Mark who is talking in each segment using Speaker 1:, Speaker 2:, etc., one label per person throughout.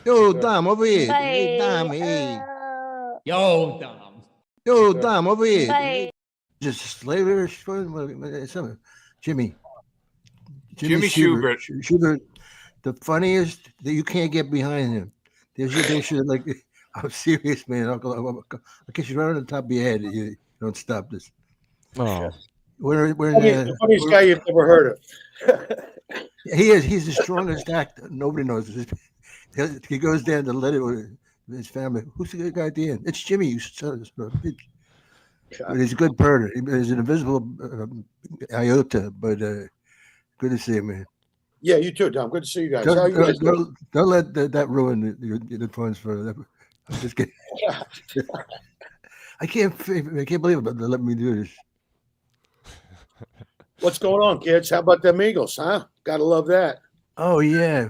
Speaker 1: Yo, Dom, over here. Hey, Dom, hey.
Speaker 2: Yo, Dom.
Speaker 1: Yo, Dom, over here. Hey. Just slaver, Jimmy.
Speaker 3: Jimmy Shubert.
Speaker 1: Shubert, the funniest that you can't get behind him. They should like. I'm serious, man. I'll kiss you right on the top of your head. You don't stop this.
Speaker 4: Oh,
Speaker 1: We're
Speaker 5: the funniest guy you've ever heard of.
Speaker 1: He is. He's the strongest actor. Nobody knows this. He goes down to let it with his family. Who's the guy at the end? It's Jimmy. You son of a bitch. But he's a good birder. He's an invisible iota, but good to see him, man.
Speaker 5: Yeah, you too, Tom. Good to see you guys.
Speaker 1: Don't let that ruin the funds for them. I'm just kidding. I can't believe it, but they let me do this.
Speaker 5: What's going on, kids? How about them Eagles, huh? Gotta love that.
Speaker 1: Oh, yeah.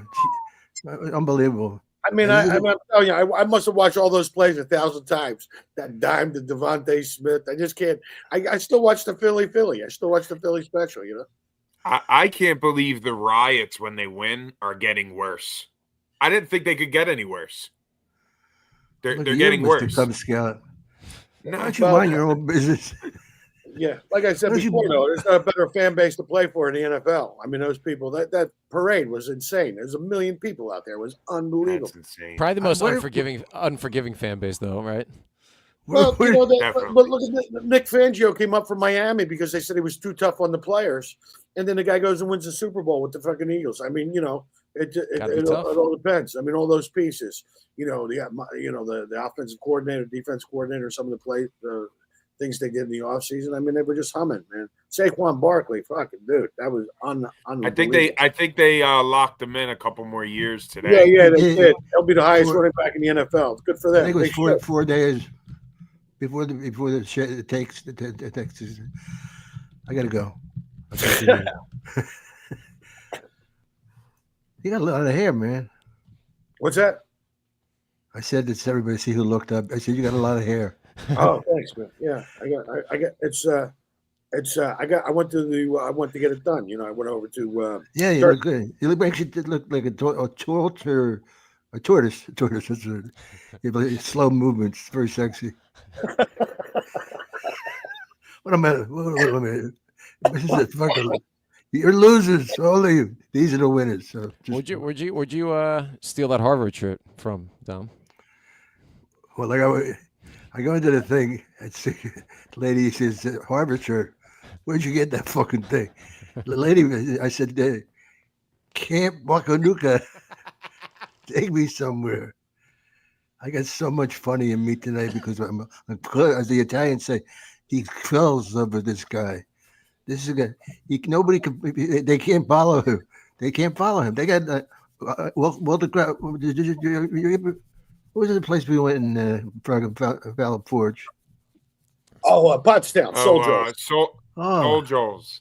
Speaker 1: Unbelievable.
Speaker 5: I mean, I'm telling you, I must have watched all those plays 1,000 times. That dime to Devontae Smith. I just can't. I still watch the Philly. I still watch the Philly special, you know?
Speaker 3: I can't believe the riots when they win are getting worse. I didn't think they could get any worse. They're getting worse.
Speaker 1: Cub Scout.
Speaker 3: No,
Speaker 1: why don't you mind your own business?
Speaker 5: Yeah, like I said before, though, there's not a better fan base to play for in the NFL. I mean, those people, that parade was insane. There's 1 million people out there. It was unbelievable.
Speaker 3: That's insane.
Speaker 4: probably the most unforgiving fan base, though, right?
Speaker 5: Well, you know, but look at Nick Fangio came up from Miami because they said he was too tough on the players, and then the guy goes and wins the Super Bowl with the fucking Eagles. I mean, you know, it all depends. I mean, all those pieces. You know, the offensive coordinator, defense coordinator, some of the things they did in the offseason. I mean, they were just humming, man. Saquon Barkley, fucking dude, that was unbelievable.
Speaker 3: I think they locked him in a couple more years today.
Speaker 5: Yeah, they did. He'll be the highest running back in the NFL. It's good for them.
Speaker 1: I think it was 4 days before the takes. I gotta go. You got a lot of hair, man.
Speaker 5: What's that?
Speaker 1: I said this to everybody. See who looked up. I said you got a lot of hair.
Speaker 5: Oh, thanks, man. Yeah, I went to get it done. You know, I went over to.
Speaker 1: Yeah, you look good. You look like a tortoise. That's slow movements. It's very sexy. What a minute. This is fucking. You're losers, all of you. These are the winners. So
Speaker 4: Where'd you steal that Harvard shirt from, Dom?
Speaker 1: Well, I go into the thing. The lady says, Harvard shirt. Where'd you get that fucking thing? The lady, I said, Camp Wakanuka. Take me somewhere. I got so much funny in me tonight because I'm as the Italians say, he falls over this guy. This is a guy. They can't follow him. They can't follow him. They got Walter. What was the place we went in Valley Forge?
Speaker 5: Oh, Pottstown, Soul
Speaker 3: Joel's.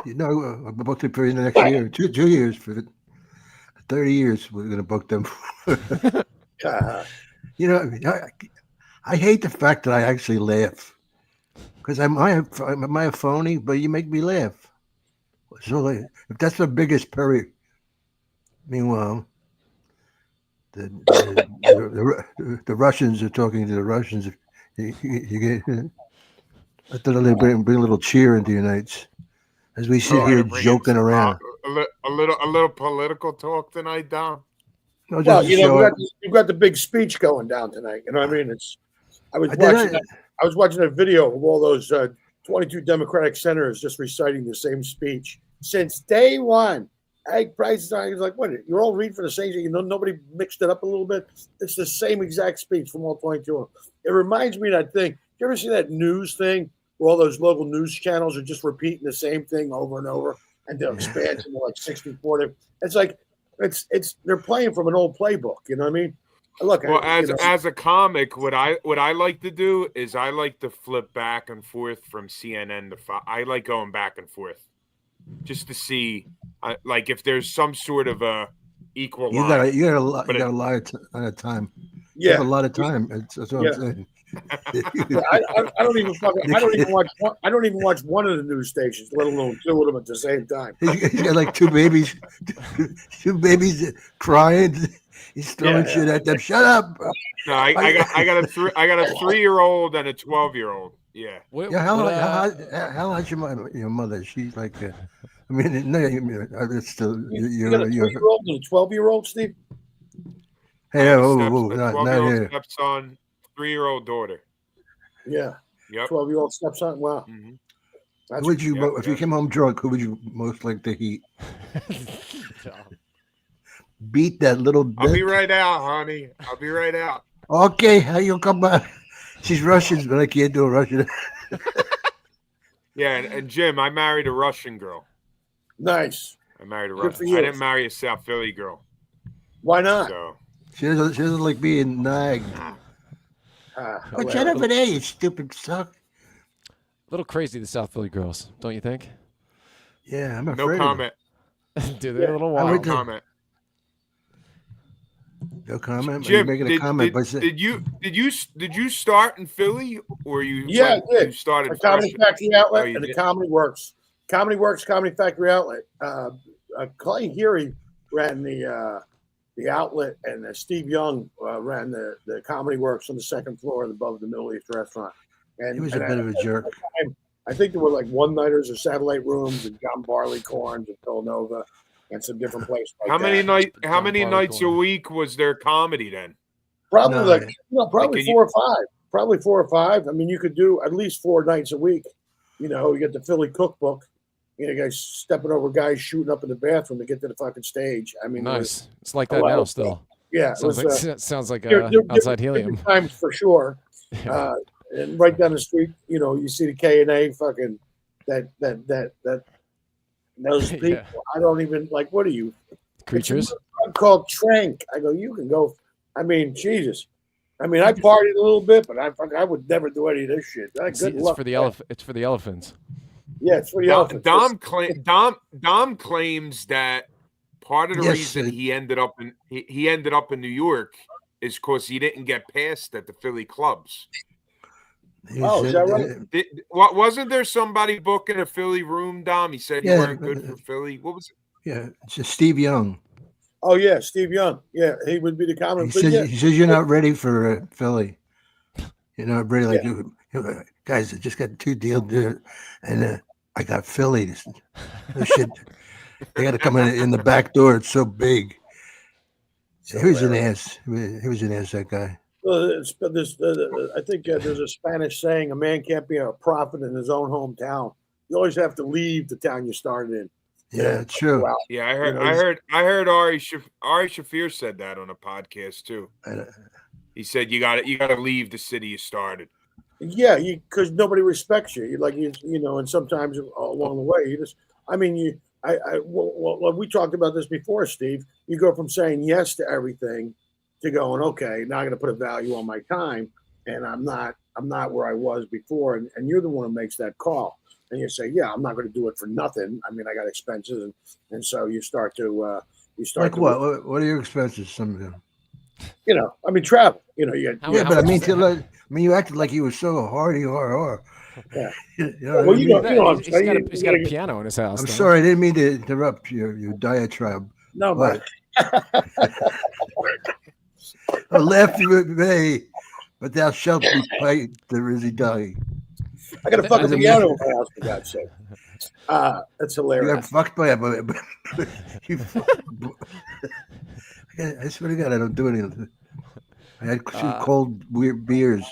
Speaker 1: You know, I booked it for the next year, 2 years for 30 years. We're going to book them. You know, I hate the fact that I actually laugh because am I a phony? But you make me laugh. So if that's the biggest perry, meanwhile. The Russians are talking to the Russians. I thought they'd bring a little cheer into the Unites as we sit here joking around.
Speaker 3: A little political talk tonight, Dom.
Speaker 1: No,
Speaker 5: well, you know, you've got the big speech going down tonight. You know what I mean? I was watching a video of all those 22 Democratic senators just reciting the same speech since day one. Egg prices are like, what? You're all reading for the same thing. You know, nobody mixed it up a little bit. It's the same exact speech from all 22 of them. It reminds me of that thing. You ever see that news thing where all those local news channels are just repeating the same thing over and over and they'll expand to like 64? It's like they're playing from an old playbook. You know what I mean? Look,
Speaker 3: well, as a comic, what I like to do is I like to flip back and forth from CNN to Fox. I like going back and forth. Just to see, like, if there's some sort of a equal.
Speaker 1: You got a lot of time.
Speaker 5: Yeah,
Speaker 1: you have a lot of time. That's what I'm saying.
Speaker 5: I don't even fucking. I don't even watch one of the news stations, let alone two of them at the same time.
Speaker 1: He's got like two babies crying. He's throwing shit at them. Shut up!
Speaker 3: No, I got a 3-year-old and a 12-year-old. Yeah.
Speaker 1: Yeah, how old's your mother? She's like, I mean, no, it's still
Speaker 5: You got a 3-year-old and a 12-year-old, Steve?
Speaker 1: Hey,
Speaker 3: a
Speaker 1: not
Speaker 3: 12-year-old
Speaker 1: here.
Speaker 3: stepson, 3-year-old daughter.
Speaker 5: Yeah.
Speaker 3: Yep.
Speaker 5: 12-year-old stepson. Wow.
Speaker 3: Mm-hmm.
Speaker 1: Who would you, if you came home drunk, who would you most like to eat? Beat that little bitch.
Speaker 3: I'll be right out, honey. I'll be right out.
Speaker 1: Okay, how you come back? She's Russian, but I can't do a Russian.
Speaker 3: Yeah, and Jim, I married a Russian girl.
Speaker 5: Nice.
Speaker 3: I married a
Speaker 5: Good for
Speaker 3: Russian.
Speaker 5: you.
Speaker 3: I didn't marry a South Philly girl.
Speaker 5: Why not?
Speaker 3: So
Speaker 1: She doesn't like being nagged. But shut up there, you stupid suck.
Speaker 4: A little crazy, the South Philly girls, don't you think?
Speaker 1: Yeah, I'm
Speaker 3: no
Speaker 1: afraid.
Speaker 3: comment.
Speaker 4: Do they a little
Speaker 1: I
Speaker 4: wild?
Speaker 1: would
Speaker 3: No comment.
Speaker 1: No comment.
Speaker 3: Jim,
Speaker 1: making a comment by saying,
Speaker 3: did you start in Philly or you?
Speaker 5: Yeah, I did.
Speaker 3: You started
Speaker 5: A Comedy
Speaker 3: fresh?
Speaker 5: Factory Outlet
Speaker 3: Oh, you
Speaker 5: and the
Speaker 3: did?
Speaker 5: Comedy Works. Comedy Works, Comedy Factory Outlet. Clay Geary ran the outlet, and Steve Young ran the Comedy Works on the second floor above the Middle East restaurant. And
Speaker 1: he was a bit of a jerk.
Speaker 5: I think there were like one-nighters or satellite rooms and John Barleycorns in Villanova and some different places like
Speaker 3: How many
Speaker 5: that.
Speaker 3: How many nights a week was there comedy then?
Speaker 5: Probably probably
Speaker 3: Like,
Speaker 5: 4 or 5. Probably 4 or 5. I mean, you could do at least 4 nights a week. You know, you get the Philly cookbook. You know, guys stepping over guys shooting up in the bathroom to get to the fucking stage. I mean,
Speaker 4: Nice. It's like that now still.
Speaker 5: Yeah,
Speaker 4: Sounds like
Speaker 5: different
Speaker 4: outside helium.
Speaker 5: times for sure.
Speaker 4: Yeah.
Speaker 5: And right down the street, you know, you see the K&A fucking that those people.
Speaker 4: Yeah.
Speaker 5: I don't even like. What are you?
Speaker 4: Creatures.
Speaker 5: I'm called Trank. I go. You can go. I mean, Jesus. I mean, I partied a little bit, but I would never do any of this shit.
Speaker 4: It's
Speaker 5: Good luck.
Speaker 4: for the elephant. It's for the elephants.
Speaker 5: Yeah, it's for the elephants.
Speaker 3: Dom claims that part of the reason he ended up in New York is because he didn't get passed at the Philly clubs.
Speaker 5: Oh, is that right?
Speaker 3: Wasn't there somebody booking a Philly room, Dom? He said you weren't good for Philly. What was it?
Speaker 1: Yeah, it's just Steve Young.
Speaker 5: Oh yeah, Steve Young. Yeah, he would be the common.
Speaker 1: He says you're not ready for Philly. You're not ready. Like guys, I just got 2 deals there, and I got Philly. This shit. They got to come in the back door. It's so big. He was an ass. He was an ass. That guy.
Speaker 5: I think there's a Spanish saying: "A man can't be a prophet in his own hometown. You always have to leave the town you started in."
Speaker 1: Yeah, it's true.
Speaker 5: Wow.
Speaker 3: Yeah, I heard Ari Shafir said that on a podcast too. He said you got to leave the city you started.
Speaker 5: Yeah, because nobody respects you. You know, and sometimes along the way, you just. I mean, well, we talked about this before, Steve. You go from saying yes to everything to going, okay, now I'm going to put a value on my time, and I'm not where I was before, and you're the one who makes that call, and you say, yeah, I'm not going to do it for nothing. I mean, I got expenses, and so you start to
Speaker 1: like what? What are your expenses? Some of them.
Speaker 5: You know, I mean, travel. You know,
Speaker 1: but I mean, you acted like you were so hardy or.
Speaker 5: Yeah.
Speaker 1: You know
Speaker 5: well, you know,
Speaker 4: he's got a piano in his house.
Speaker 1: I'm sorry, I didn't mean to interrupt your diatribe.
Speaker 5: No,
Speaker 1: but laugh with me, but thou shalt be paid the Rizzy Doggy.
Speaker 5: I got a fucking piano in my house, for God's sake. That's hilarious.
Speaker 1: You got fucked by I swear to God, I don't do anything. I had cold, weird beers.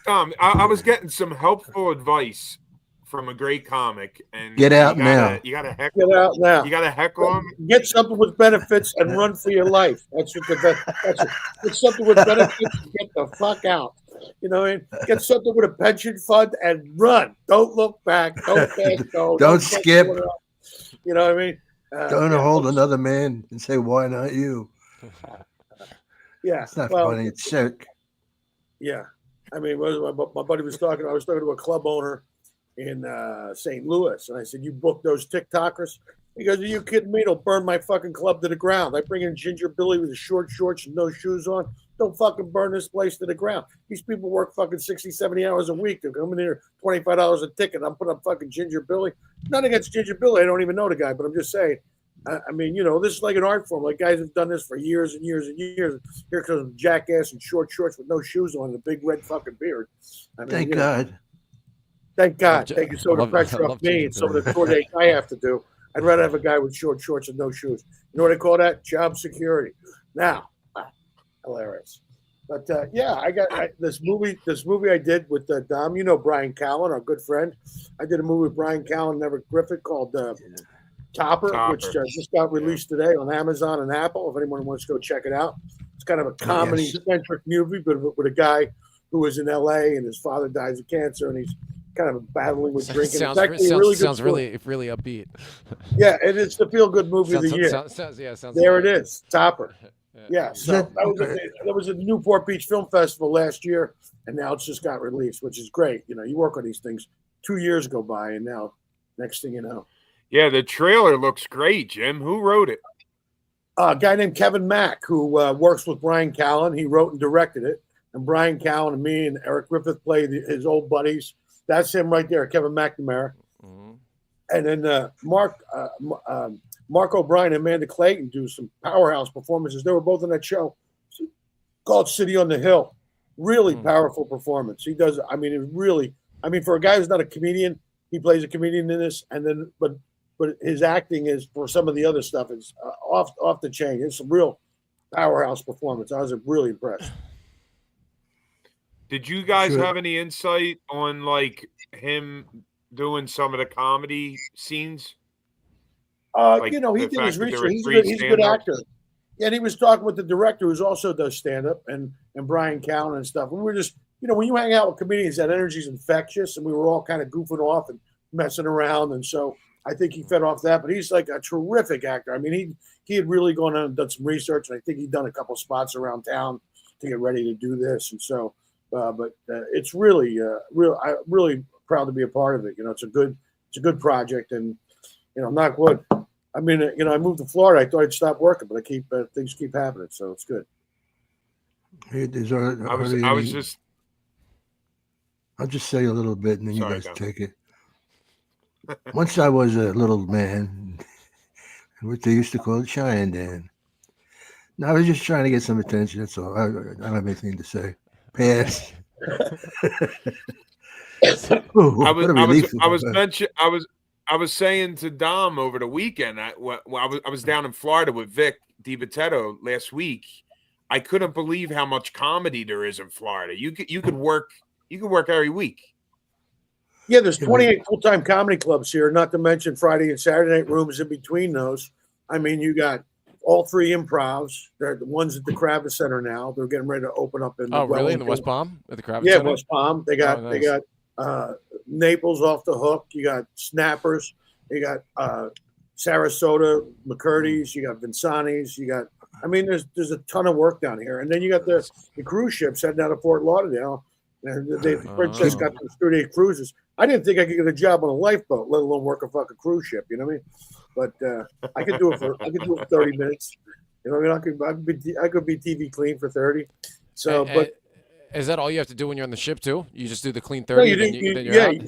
Speaker 3: Tom, I was getting some helpful advice from a great comic, and
Speaker 1: get out now.
Speaker 3: You gotta heckle.
Speaker 5: Get out now.
Speaker 3: You gotta heckle him.
Speaker 5: Get something with benefits and run for your life. That's what get something with benefits and get the fuck out. You know what I mean? Get something with a pension fund and run. Don't look back. Don't fast go.
Speaker 1: Don't skip.
Speaker 5: You know what I mean?
Speaker 1: Don't hold another man and say, "Why not you?"
Speaker 5: Yeah,
Speaker 1: it's not funny. It's sick.
Speaker 5: Yeah, I mean, my buddy was talking. I was talking to a club owner in St. Louis, and I said, "You book those TikTokers?" He goes, "Are you kidding me? It'll burn my fucking club to the ground. I bring in Ginger Billy with his short shorts and no shoes on. Don't fucking burn this place to the ground. These people work fucking 60, 70 hours a week. They're coming here $25 a ticket. I'm putting up fucking Ginger Billy. Nothing against Ginger Billy. I don't even know the guy, but I'm just saying. I mean, this is like an art form. Like guys have done this for years and years and years. Here comes a jackass in short shorts with no shoes on and a big red fucking beard. I mean,
Speaker 1: Thank God.
Speaker 5: Thank God. Thank you so much pressure off me and some of the tour dates I have to do. I'd rather have a guy with short shorts and no shoes. You know what I call that? Job security. Now, hilarious. But I got this movie. This movie I did with Dom. You know Brian Callen, our good friend. I did a movie with Brian Callen and Everett Griffith called Topper, which just got released today on Amazon and Apple. If anyone wants to go check it out, it's kind of a comedy-centric movie, but with a guy who was in L.A. and his father dies of cancer, and he's kind of battling with drinking.
Speaker 4: Sounds really upbeat.
Speaker 5: Yeah, and it's the feel-good movie of the year. It is, Topper. Yeah, so that was at the Newport Beach Film Festival last year, and now it's just got released, which is great. You work on these things. 2 years go by, and now next thing you know.
Speaker 3: Yeah, the trailer looks great, Jim. Who wrote it?
Speaker 5: A guy named Kevin Mack, who works with Brian Callen. He wrote and directed it. And Brian Callen and me and Eric Griffith play his old buddies. That's him right there, Kevin McNamara. Mm-hmm. And then Mark O'Brien and Amanda Clayton do some powerhouse performances. They were both in that show called City on the Hill. Really powerful performance. He does. I mean, for a guy who's not a comedian, he plays a comedian in this. And then, but his acting is for some of the other stuff. It's off the chain. It's a real powerhouse performance. I was really impressed.
Speaker 3: Did you guys have any insight on like him doing some of the comedy scenes?
Speaker 5: He did his research. He's a good actor. Yeah, and he was talking with the director, who also does stand-up, and Brian Callen and stuff. And we were just, when you hang out with comedians, that energy's infectious, and we were all kind of goofing off and messing around. And so I think he fed off that. But he's like a terrific actor. I mean, he had really gone on and done some research, and I think he'd done a couple spots around town to get ready to do this. And so, it's really, I'm really proud to be a part of it. It's a good project, and knock wood. I mean, I moved to Florida. I thought I'd stop working, but things keep happening, so it's good.
Speaker 1: I'll just say a little bit, and then you guys take it. Once I was a little man, what they used to call it Cheyenne Dan. No, I was just trying to get some attention. That's all. I don't have anything to say. Pass.
Speaker 3: I was saying to Dom over the weekend. I was down in Florida with Vic DiBattista last week. I couldn't believe how much comedy there is in Florida. You could work every week.
Speaker 5: Yeah, there's 28 full-time comedy clubs here, not to mention Friday and Saturday night rooms in between those. I mean, you got all three improvs. They're the ones at the Kravis Center now. They're getting ready to open up in
Speaker 4: really? In the West Palm at the Kravis Center?
Speaker 5: Yeah, West Palm. They got Naples off the hook. You got Snappers. You got Sarasota, McCurdy's. You got Vinsani's. You got. I mean, there's a ton of work down here, and then you got the cruise ships heading out of Fort Lauderdale. And the Princess got those 3-day cruises. I didn't think I could get a job on a lifeboat, let alone work a fucking cruise ship. You know what I mean? But I could do it for 30 minutes. You know what I mean? I could be TV clean for 30. So, but
Speaker 4: is that all you have to do when you're on the ship too? You just do the clean 30.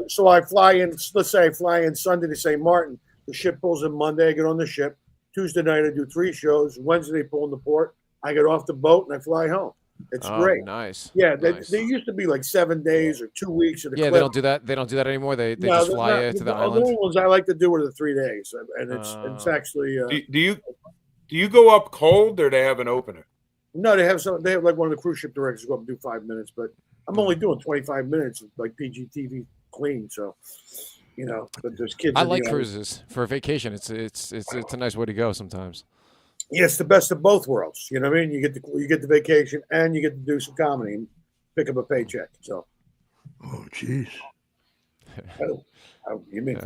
Speaker 5: So I fly in. Let's say I fly in Sunday to St. Martin. The ship pulls in Monday. I get on the ship. Tuesday night I do 3 shows. Wednesday pull in the port. I get off the boat and I fly home. It's great.
Speaker 4: Nice.
Speaker 5: Yeah, they used to be like 7 days or 2 weeks.
Speaker 4: They don't do that. They don't do that anymore. They just fly to the island.
Speaker 5: The only ones I like to do are the 3 days, and it's actually.
Speaker 3: Do you go up cold or they have an opener?
Speaker 5: No, they have like one of the cruise ship directors go up and do 5 minutes, but I'm only doing 25 minutes, like PGTV clean. So, but there's kids.
Speaker 4: I like cruises for a vacation. It's a nice way to go sometimes.
Speaker 5: Yeah, it's the best of both worlds. You know what I mean? You get the vacation and you get to do some comedy and pick up a paycheck. So,
Speaker 1: oh jeez.
Speaker 5: You mean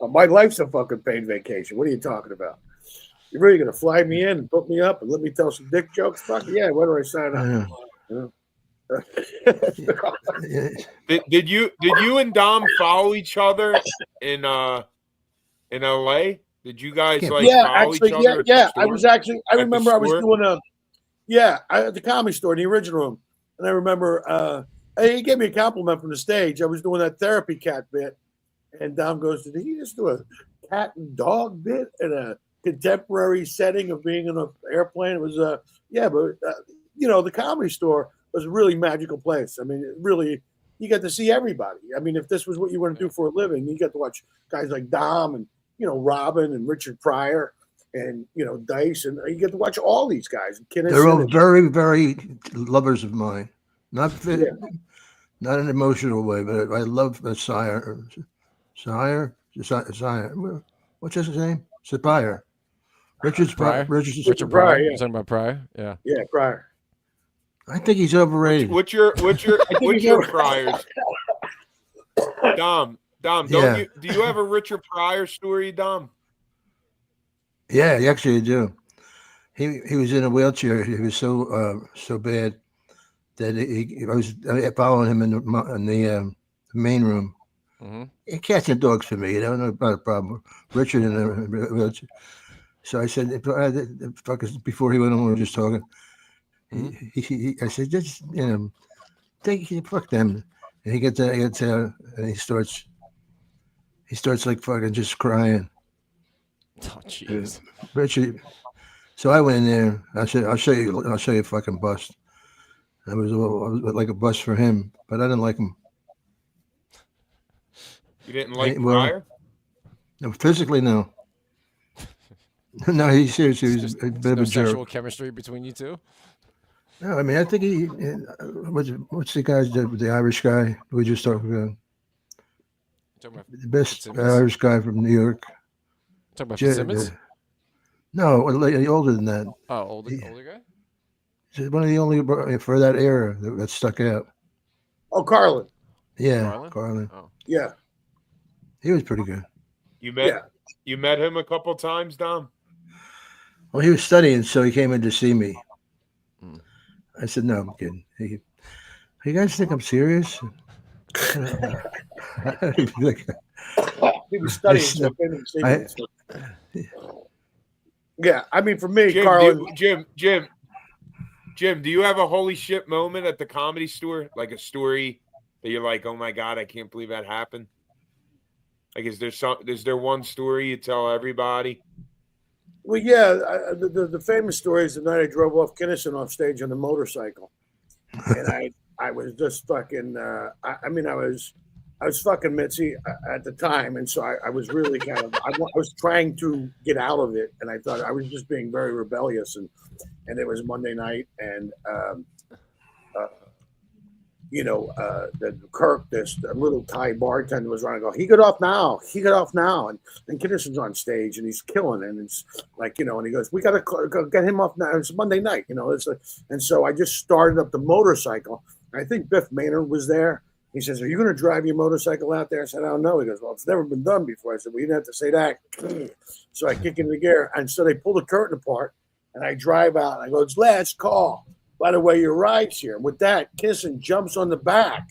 Speaker 5: my life's a fucking paid vacation? What are you talking about? You're really gonna fly me in and put me up and let me tell some dick jokes? Fuck yeah! Where do I sign up?
Speaker 3: Did you and Dom follow each other in LA? Did you guys
Speaker 1: Can't-
Speaker 3: like
Speaker 5: Yeah,
Speaker 3: follow
Speaker 5: actually,
Speaker 3: each other?
Speaker 5: yeah,
Speaker 3: at the
Speaker 5: yeah. I
Speaker 3: store?
Speaker 5: was actually. I
Speaker 3: At the
Speaker 5: remember I was
Speaker 3: store?
Speaker 5: doing at the Comedy Store in the original room, and I remember he gave me a compliment from the stage. I was doing that therapy cat bit, and Dom goes, "Did he just do a cat and dog bit in a contemporary setting of being in an airplane?" It was yeah, but the Comedy Store was a really magical place. I mean, it really, you got to see everybody. I mean, if this was what you want to do for a living, you got to watch guys like Dom and Robin and Richard Pryor and Dice, and you get to watch all these guys.
Speaker 1: They're all very, very lovers of mine. Not not in an emotional way, but I love Sire. What's his name? Pryor. Richard Pryor.
Speaker 5: Richard Pryor.
Speaker 4: You're
Speaker 5: Yeah,
Speaker 4: talking about Pryor? Yeah.
Speaker 5: yeah, Pryor.
Speaker 1: I think he's overrated.
Speaker 3: What's your Pryor's? Dom,
Speaker 1: Yeah.
Speaker 3: do you have a Richard Pryor story, Dom?
Speaker 1: Yeah, actually, I do. He was in a wheelchair. He was so bad that I was following him in the main room.
Speaker 4: Mm-hmm.
Speaker 1: Cats and dogs for me, not a problem. Richard in a wheelchair. So I said, before he went on, we were just talking. I said, just fuck them. And he gets out, and he starts like fucking just crying.
Speaker 4: Oh, jeez.
Speaker 1: Richard. So I went in there. I said, I'll show you a fucking bust. I was like a bust for him, but I didn't like him.
Speaker 3: You didn't like Pryor?
Speaker 1: No, physically, no. No, he's seriously, he was a bit of a jerk.
Speaker 4: Sexual chemistry between you two?
Speaker 1: No, I mean, I think he what's the guy, the Irish guy we just talked about? The best Irish guy from New York.
Speaker 4: Talking about Fitzsimmons?
Speaker 1: No, older than that.
Speaker 4: Oh, older guy?
Speaker 1: He's one of the only for that era that stuck out.
Speaker 5: Oh, Carlin.
Speaker 1: Yeah, Carlin.
Speaker 4: Oh.
Speaker 5: Yeah,
Speaker 1: he was pretty good.
Speaker 3: You met him a couple times, Dom?
Speaker 1: Well, he was studying, so he came in to see me. I said, "No, I'm kidding." You guys think I'm serious?
Speaker 5: he was studying. So I came in to see me. Yeah, I mean, for me, Carlin.
Speaker 3: Jim, do you have a holy shit moment at the Comedy Store? Like a story that you're like, oh my God, I can't believe that happened? Like, is there one story you tell everybody?
Speaker 5: Well, yeah, the famous story is the night I drove off Kinnison off stage on a motorcycle, and I was just fucking. I was fucking Mitzi at the time, and so I was really kind of. I was trying to get out of it, and I thought I was just being very rebellious, and it was Monday night, and the Kirk, this little Thai bartender was running. He got off now, and Kinnison's on stage and he's killing it. And it's like, and he goes, we got to go get him off now. It's Monday night, and so I just started up the motorcycle. I think Biff Maynard was there. He says, are you going to drive your motorcycle out there? I said, I don't know. He goes, well, it's never been done before. I said, well, you didn't have to say that. So I kick into the gear. And so they pull the curtain apart and I drive out. And I go, it's last call. By the way, your ride's here. With that, Kissin jumps on the back,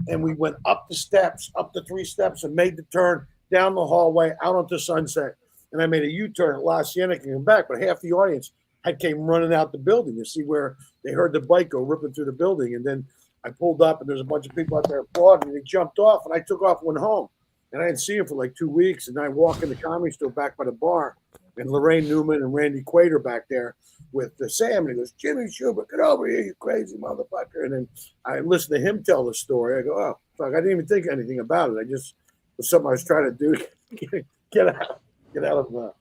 Speaker 5: and we went up the 3 steps, and made the turn down the hallway out onto Sunset. And I made a U-turn at La Cienega and came back, but half the audience came running out the building to see where they heard the bike go ripping through the building. And then I pulled up, and there's a bunch of people out there applauding, and they jumped off, and I took off and went home. And I didn't see him for like 2 weeks, and I walk in the Comedy Store back by the bar, and Lorraine Newman and Randy Quater back there with Sam, and he goes, Jimmy Shubert, get over here, you crazy motherfucker. And then I listened to him tell the story. I go, oh, fuck, I didn't even think anything about it. I just was something I was trying to do to get out of,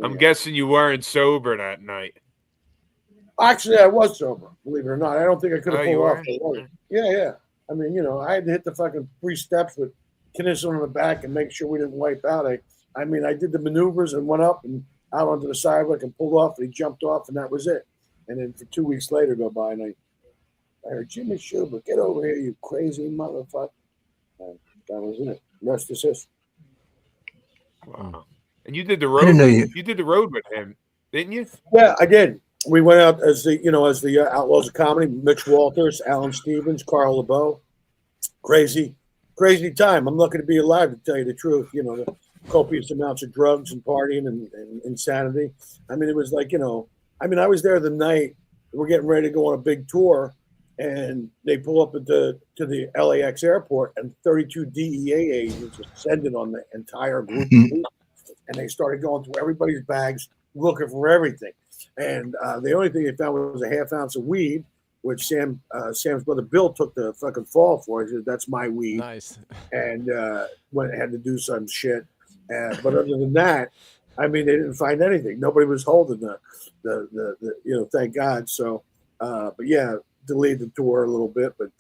Speaker 3: I'm guessing you weren't sober that night.
Speaker 5: Actually, I was sober, believe it or not. I don't think I could have pulled off. Yeah. I mean, I had to hit the fucking 3 steps with Kinnison on the back and make sure we didn't wipe out. I mean, I did the maneuvers and went up and out onto the sidewalk and pulled off, and he jumped off, and that was it. And then for 2 weeks later go by, and I heard, Jimmy Shubert, get over here, you crazy motherfucker. And that was it. Rest is history.
Speaker 3: Wow. And you did the road. You did the road with him, didn't you?
Speaker 5: Yeah, I did. We went out as the Outlaws of Comedy, Mitch Walters, Alan Stevens, Carl LeBeau. Crazy time. I'm lucky to be alive, to tell you the truth. copious amounts of drugs and partying and insanity. I mean, it was like, I mean, I was there the night we're getting ready to go on a big tour, and they pull up to the LAX airport, and 32 DEA agents descended on the entire group of people, and they started going through everybody's bags looking for everything. And the only thing they found was a half ounce of weed, which Sam's brother Bill took the fucking fall for. He said, "That's my weed."
Speaker 4: Nice.
Speaker 5: And had to do some shit. But other than that, I mean, they didn't find anything. Nobody was holding the thank God. So, but yeah, delayed the tour a little bit. But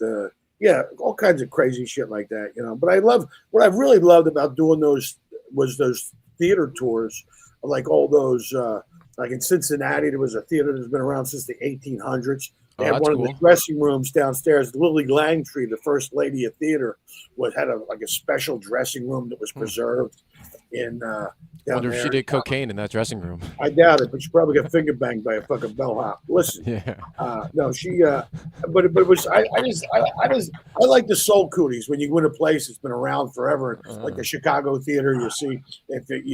Speaker 5: yeah, all kinds of crazy shit like that, But what I really loved about doing those theater tours, like all those. Like in Cincinnati, there was a theater that's been around since the 1800s. They had one of the dressing rooms downstairs. Lily Langtry, the first lady of theater, had a special dressing room that was preserved in.
Speaker 4: I wonder if she did cocaine in that dressing room.
Speaker 5: I doubt it, but she probably got finger banged by a fucking bellhop. Listen, no, she. But it was. I like the soul cooties when you go to a place that's been around forever, like the Chicago theater. You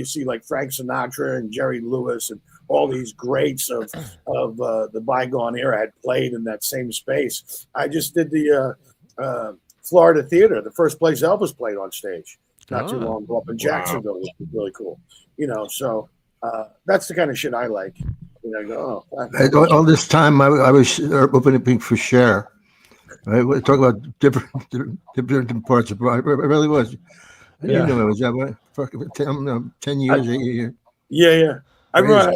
Speaker 5: see like Frank Sinatra and Jerry Lewis and all these greats of the bygone era had played in that same space. I just did the Florida Theater, the first place Elvis played on stage not too long ago up in Jacksonville, which was really cool. So that's the kind of shit I like. I go,
Speaker 1: all this time I was opening for Cher. Right, we talk about different parts of it. It really was. I didn't know it was that way. 10 years, 8 years.
Speaker 5: Yeah. I remember.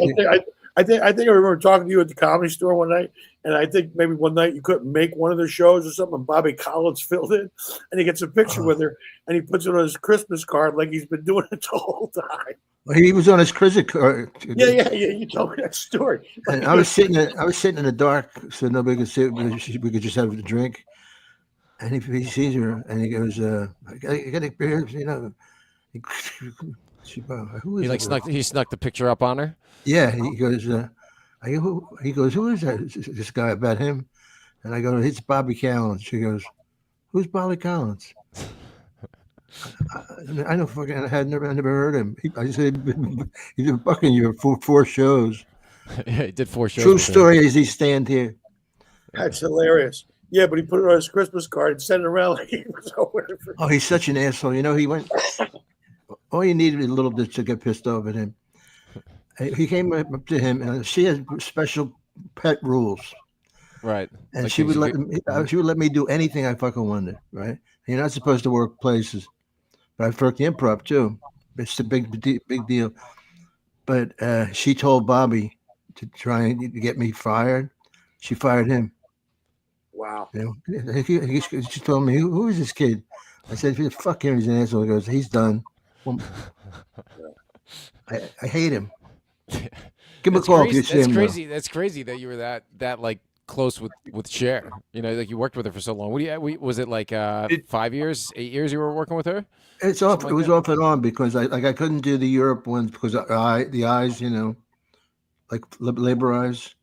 Speaker 5: I think I remember talking to you at the Comedy Store one night, and I think maybe one night you couldn't make one of the shows or something. And Bobby Collins filled in, and he gets a picture with her, and he puts it on his Christmas card like he's been doing it the whole time.
Speaker 1: Well, he was on his Christmas card.
Speaker 5: Yeah. You told me that story.
Speaker 1: And I was sitting in the dark, so nobody could see it. We could just have a drink. And he sees her, and he goes, "I got a beer, Who is
Speaker 4: He snuck the picture up on her.
Speaker 1: Yeah, he goes. Who is that? This guy about him? And I go, it's Bobby Collins. She goes, who's Bobby Collins? I know fucking. I never heard him. I said he's been fucking you for 4 shows.
Speaker 4: Yeah, he did 4 shows.
Speaker 1: True story is he stand here.
Speaker 5: That's hilarious. Yeah, but he put it on his Christmas card and sent it around like he was over.
Speaker 1: Oh, he's such an asshole. He went. All you needed a little bit to get pissed off at him. He came up to him, and she has special pet rules,
Speaker 4: right?
Speaker 1: And like she would let me do anything I fucking wanted, right? You're not supposed to work places, but I've worked the improv too. It's a big deal. But she told Bobby to try and get me fired. She fired him.
Speaker 5: Wow.
Speaker 1: She told me, who is this kid? I said, fuck him, he's an asshole. He goes, he's done. Well, I hate him. Give him a call if you see him.
Speaker 4: That's crazy that you were that like close with Cher. Like you worked with her for so long. Was it like 5 years, 8 years you were working with her?
Speaker 1: It's off. It was off and on because I couldn't do the Europe ones because the eyes, like labor eyes.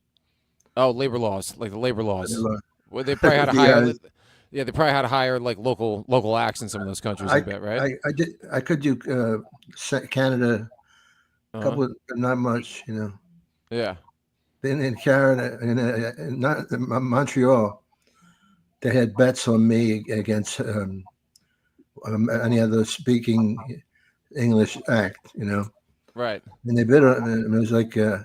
Speaker 4: Oh, labor laws, like the labor laws. Well, they probably had to hire. Yeah, they probably had to hire like local acts in some of those countries. I bet, right?
Speaker 1: I could do Canada, a couple, but not much,
Speaker 4: Yeah.
Speaker 1: Then in Canada, in Montreal, they had bets on me against any other speaking English act,
Speaker 4: Right.
Speaker 1: And they bid on it. It was like I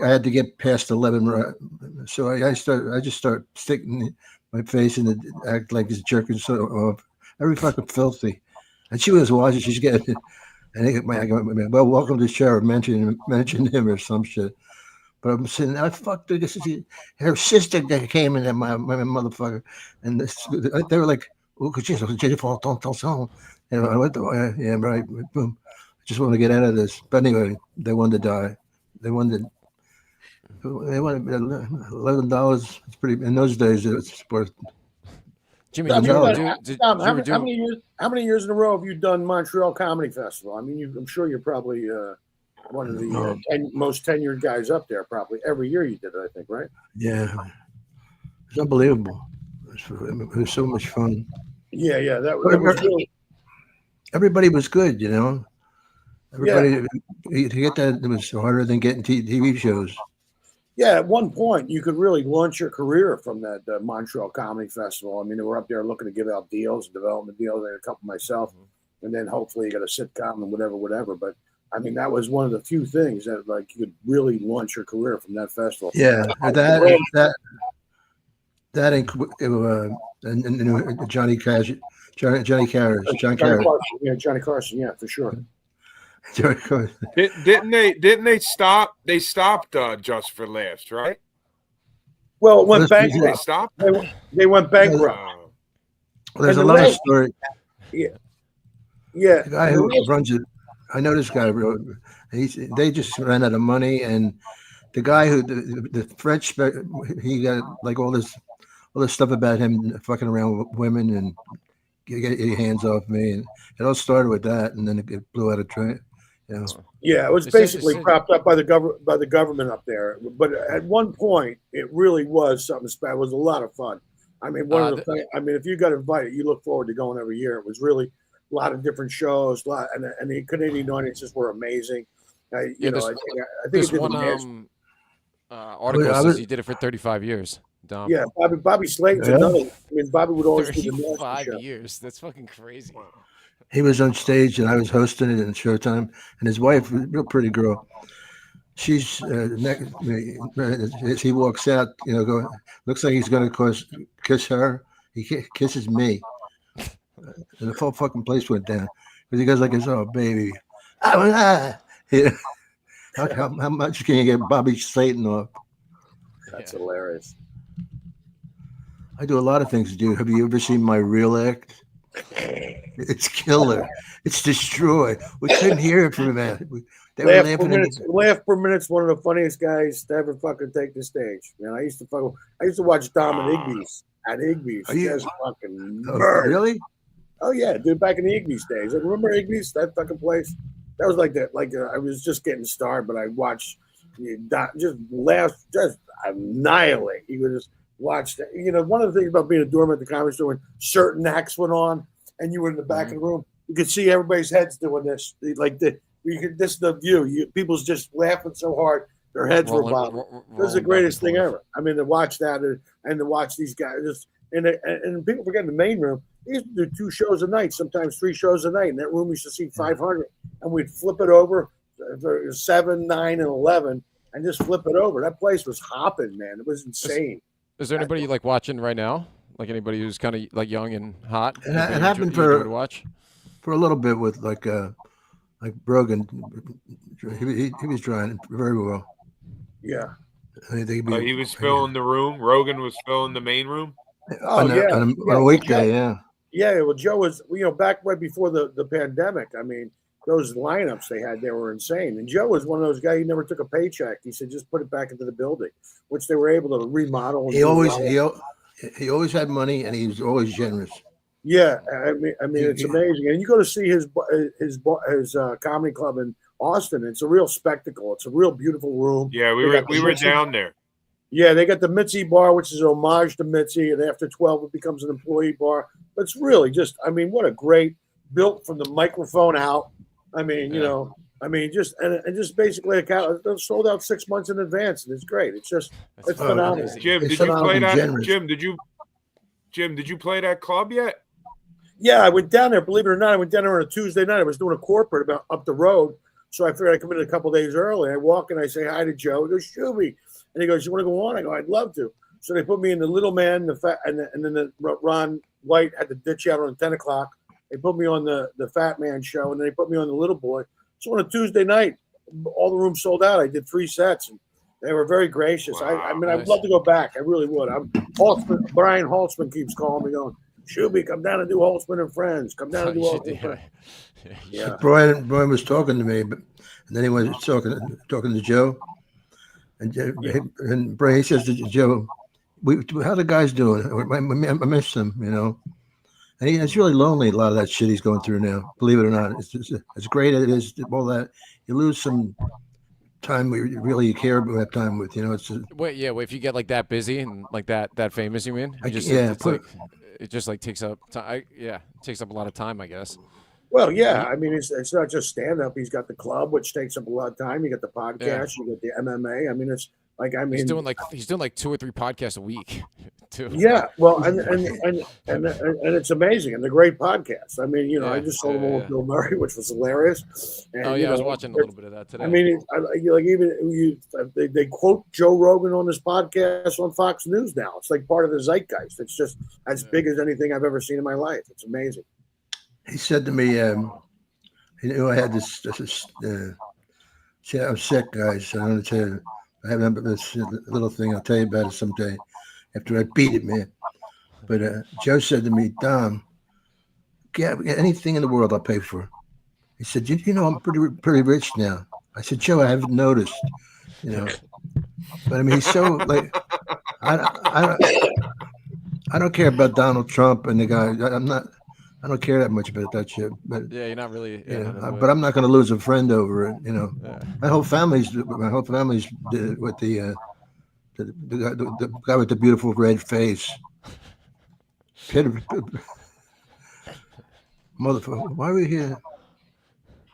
Speaker 1: had to get past 11, so I just start sticking my face in the act like this jerking so off. Every fucking filthy. And she was watching. She's getting. And I go, well, welcome to Cher. Mention him or some shit. But I'm sitting. I fucked her. This is her sister that came in. My motherfucker. And they were like, "Oh, could you fall? Don't tell someone." And I went, yeah, right. Boom. I just want to get out of this. But anyway, they wanted to die. They wanted $11. It's pretty. In those days, it's worth.
Speaker 4: Jimmy,
Speaker 5: how many years in a row have you done Montreal Comedy Festival? I mean, I'm sure you're probably one of the most tenured guys up there. Probably every year you did it, I think, right?
Speaker 1: Yeah, it's unbelievable. It was so much fun.
Speaker 5: Yeah, that was really.
Speaker 1: everybody was good, you know.
Speaker 5: Yeah.
Speaker 1: Everybody to get that, it was harder than getting TV shows.
Speaker 5: Yeah, at one point you could really launch your career from that Montreal Comedy Festival. I mean, they were up there looking to give out deals, development deals. I had a couple myself, and then hopefully you got a sitcom and whatever. But I mean, that was one of the few things that like you could really launch your career from that festival.
Speaker 1: Yeah, that and Johnny Cash, John Carrish.
Speaker 5: Johnny Carson, yeah, for sure.
Speaker 3: Didn't they stop? They stopped Just for Laughs, right?
Speaker 5: Well, it went
Speaker 3: They
Speaker 5: bankrupt.
Speaker 3: stopped.
Speaker 5: They went bankrupt.
Speaker 3: Oh.
Speaker 1: Well, there's
Speaker 5: And
Speaker 1: a
Speaker 5: the
Speaker 1: lot of
Speaker 5: way-
Speaker 1: story.
Speaker 5: Yeah.
Speaker 1: The guy who runs it, I know this guy. They just ran out of money, and the guy who the French, he got like all this stuff about him fucking around with women and get your hands off me, and it all started with that, and then it blew out of train. You know.
Speaker 5: Yeah, it was basically propped up by the government up there. But at one point, it really was something special. It was a lot of fun. I mean, if you got invited, you look forward to going every year. It was really a lot of different shows, and the Canadian audiences were amazing. I think
Speaker 4: this one article says he did it for 35 years. Dom.
Speaker 5: Yeah, Bobby Slade's another. I mean, Bobby would always do the
Speaker 4: 35
Speaker 5: show.
Speaker 4: years. That's fucking crazy.
Speaker 1: He was on stage, and I was hosting it in Showtime, and his wife, a real pretty girl. She's next. As he walks out, looks like he's going to kiss her. He kisses me, and the whole fucking place went down because he goes like this, "Oh baby, how much can you get Bobby Slayton off?"
Speaker 5: That's hilarious.
Speaker 1: I do a lot of things, dude. Have you ever seen my real act? It's killer. It's destroy. We couldn't hear it from him. They were laughing.
Speaker 5: Laugh per minute's one of the funniest guys to ever fucking take the stage. Man, I used to watch Dom at Igby's. At Igby's, just fucking
Speaker 1: really?
Speaker 5: Oh yeah, dude. Back in the Igby's days, like, remember Igby's? That fucking place. That was like that. Like I was just getting started, but I watched just laugh, just annihilate. He would just watch that. One of the things about being a doorman at the comedy store, when certain acts went on, and you were in the back of the room, you could see everybody's heads doing this. This is the view. People's just laughing so hard, their heads were bobbing. This is the greatest thing ever. I mean, to watch that and to watch these guys and people forget in the main room. They used to do 2 shows a night, sometimes 3 shows a night. And that room used to seat 500, and we'd flip it over 7, 9, and 11, and just flip it over. That place was hopping, man. It was insane.
Speaker 4: Is there anybody like watching right now? Like anybody who's kind of like young and hot?
Speaker 1: It happened for a little bit with like Brogan. He was trying very well.
Speaker 5: Yeah.
Speaker 3: He was filling the room. Rogan was filling the main room.
Speaker 1: On a weekday, yeah.
Speaker 5: Yeah, well, Joe was, back right before the pandemic. I mean, those lineups they had there were insane. And Joe was one of those guys. He never took a paycheck. He said, just put it back into the building, which they were able to remodel.
Speaker 1: He always had money, and he was always generous.
Speaker 5: Yeah, I mean, it's amazing. And you go to see his comedy club in Austin. It's a real spectacle. It's a real beautiful room.
Speaker 3: Yeah, we were down there.
Speaker 5: Yeah, they got the Mitzi bar, which is an homage to Mitzi, and after 12, it becomes an employee bar. But it's really just, I mean, what a great built from the microphone out. I mean, just basically they're sold out 6 months in advance, and it's great. It's phenomenal.
Speaker 3: Jim, did you play that? Jim, did you play that club yet?
Speaker 5: Yeah, I went down there. Believe it or not, I went down there on a Tuesday night. I was doing a corporate about up the road, so I figured I'd come in a couple days early. I walk and I say hi to Joe. He goes, Shuby. And he goes, you want to go on? I go, I'd love to. So they put me in the Little Man, and then the Ron White had to ditch out on 10 o'clock. They put me on the Fat Man show, and then they put me on the Little Boy. So on a Tuesday night, all the rooms sold out. I did 3 sets, and they were very gracious.
Speaker 3: Wow,
Speaker 5: I mean, I'd love to go back. I really would. Brian Holtzman keeps calling me, going, Shuby, come down and do Holtzman and Friends. Come down and do Holtzman and Friends. Yeah.
Speaker 1: Brian was talking to me, and then he was talking to Joe. And Brian, he says to Joe, how the guys doing? I miss them, And it's really lonely, a lot of that shit he's going through now. Believe it or not, it's great as it is, all that. You lose some time where you care about time with,
Speaker 4: Wait, if you get like that busy and like that famous, you mean? It just like takes up time. Takes up a lot of time, I guess.
Speaker 5: Well, yeah. I mean, it's not just stand up. He's got the club, which takes up a lot of time. You got the podcast. You got the MMA. I mean, it's like
Speaker 4: he's doing like 2 or 3 podcasts a week, too.
Speaker 5: Yeah, well, and it's amazing, and the great podcast. I mean, you know, I just saw the one with Bill Murray, which was hilarious. And,
Speaker 4: I was watching a little bit of that today.
Speaker 5: I mean, they quote Joe Rogan on this podcast on Fox News now. It's like part of the zeitgeist. It's just as big as anything I've ever seen in my life. It's amazing.
Speaker 1: He said to me, he knew I had this I'm sick, guys. I'm going to tell you, I have this little thing. I'll tell you about it someday after I beat it, man. But Joe said to me, Dom, anything in the world I'll pay for. He said, you know, I'm pretty rich now. I said, Joe, I haven't noticed, you know. But I mean, he's so like, I don't care about Donald Trump and the guy. I don't care that much about that shit. But
Speaker 4: yeah, you're not really.
Speaker 1: But I'm not going to lose a friend over it. You know, my whole family's with the guy with the beautiful red face. Motherfucker, why are we here?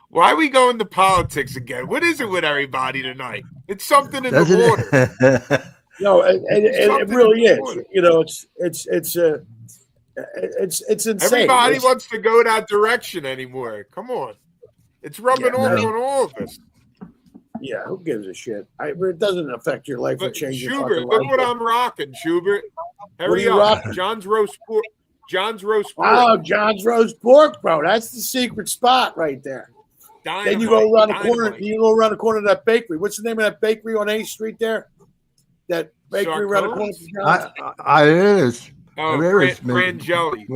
Speaker 3: Why are we going to politics again? What is it with everybody tonight? It's something in the water.
Speaker 5: No, and it really is. You know, it's insane.
Speaker 3: Everybody wants to go that direction anymore. Come on, it's rubbing off on all of us.
Speaker 5: Yeah, who gives a shit? It doesn't affect your life or change your
Speaker 3: Shubert,
Speaker 5: fucking
Speaker 3: look
Speaker 5: life.
Speaker 3: what I'm rocking, Shubert. Hurry
Speaker 5: up.
Speaker 3: Rocking? John's roast pork. John's roast pork.
Speaker 5: Oh, John's roast pork, bro. That's the secret spot right there.
Speaker 3: Dynamite,
Speaker 5: then you go around the corner. You go around the corner of that bakery. What's the name of that bakery on 8th Street there? That bakery around the corner from John's?
Speaker 1: It is.
Speaker 3: Oh, Frangeli.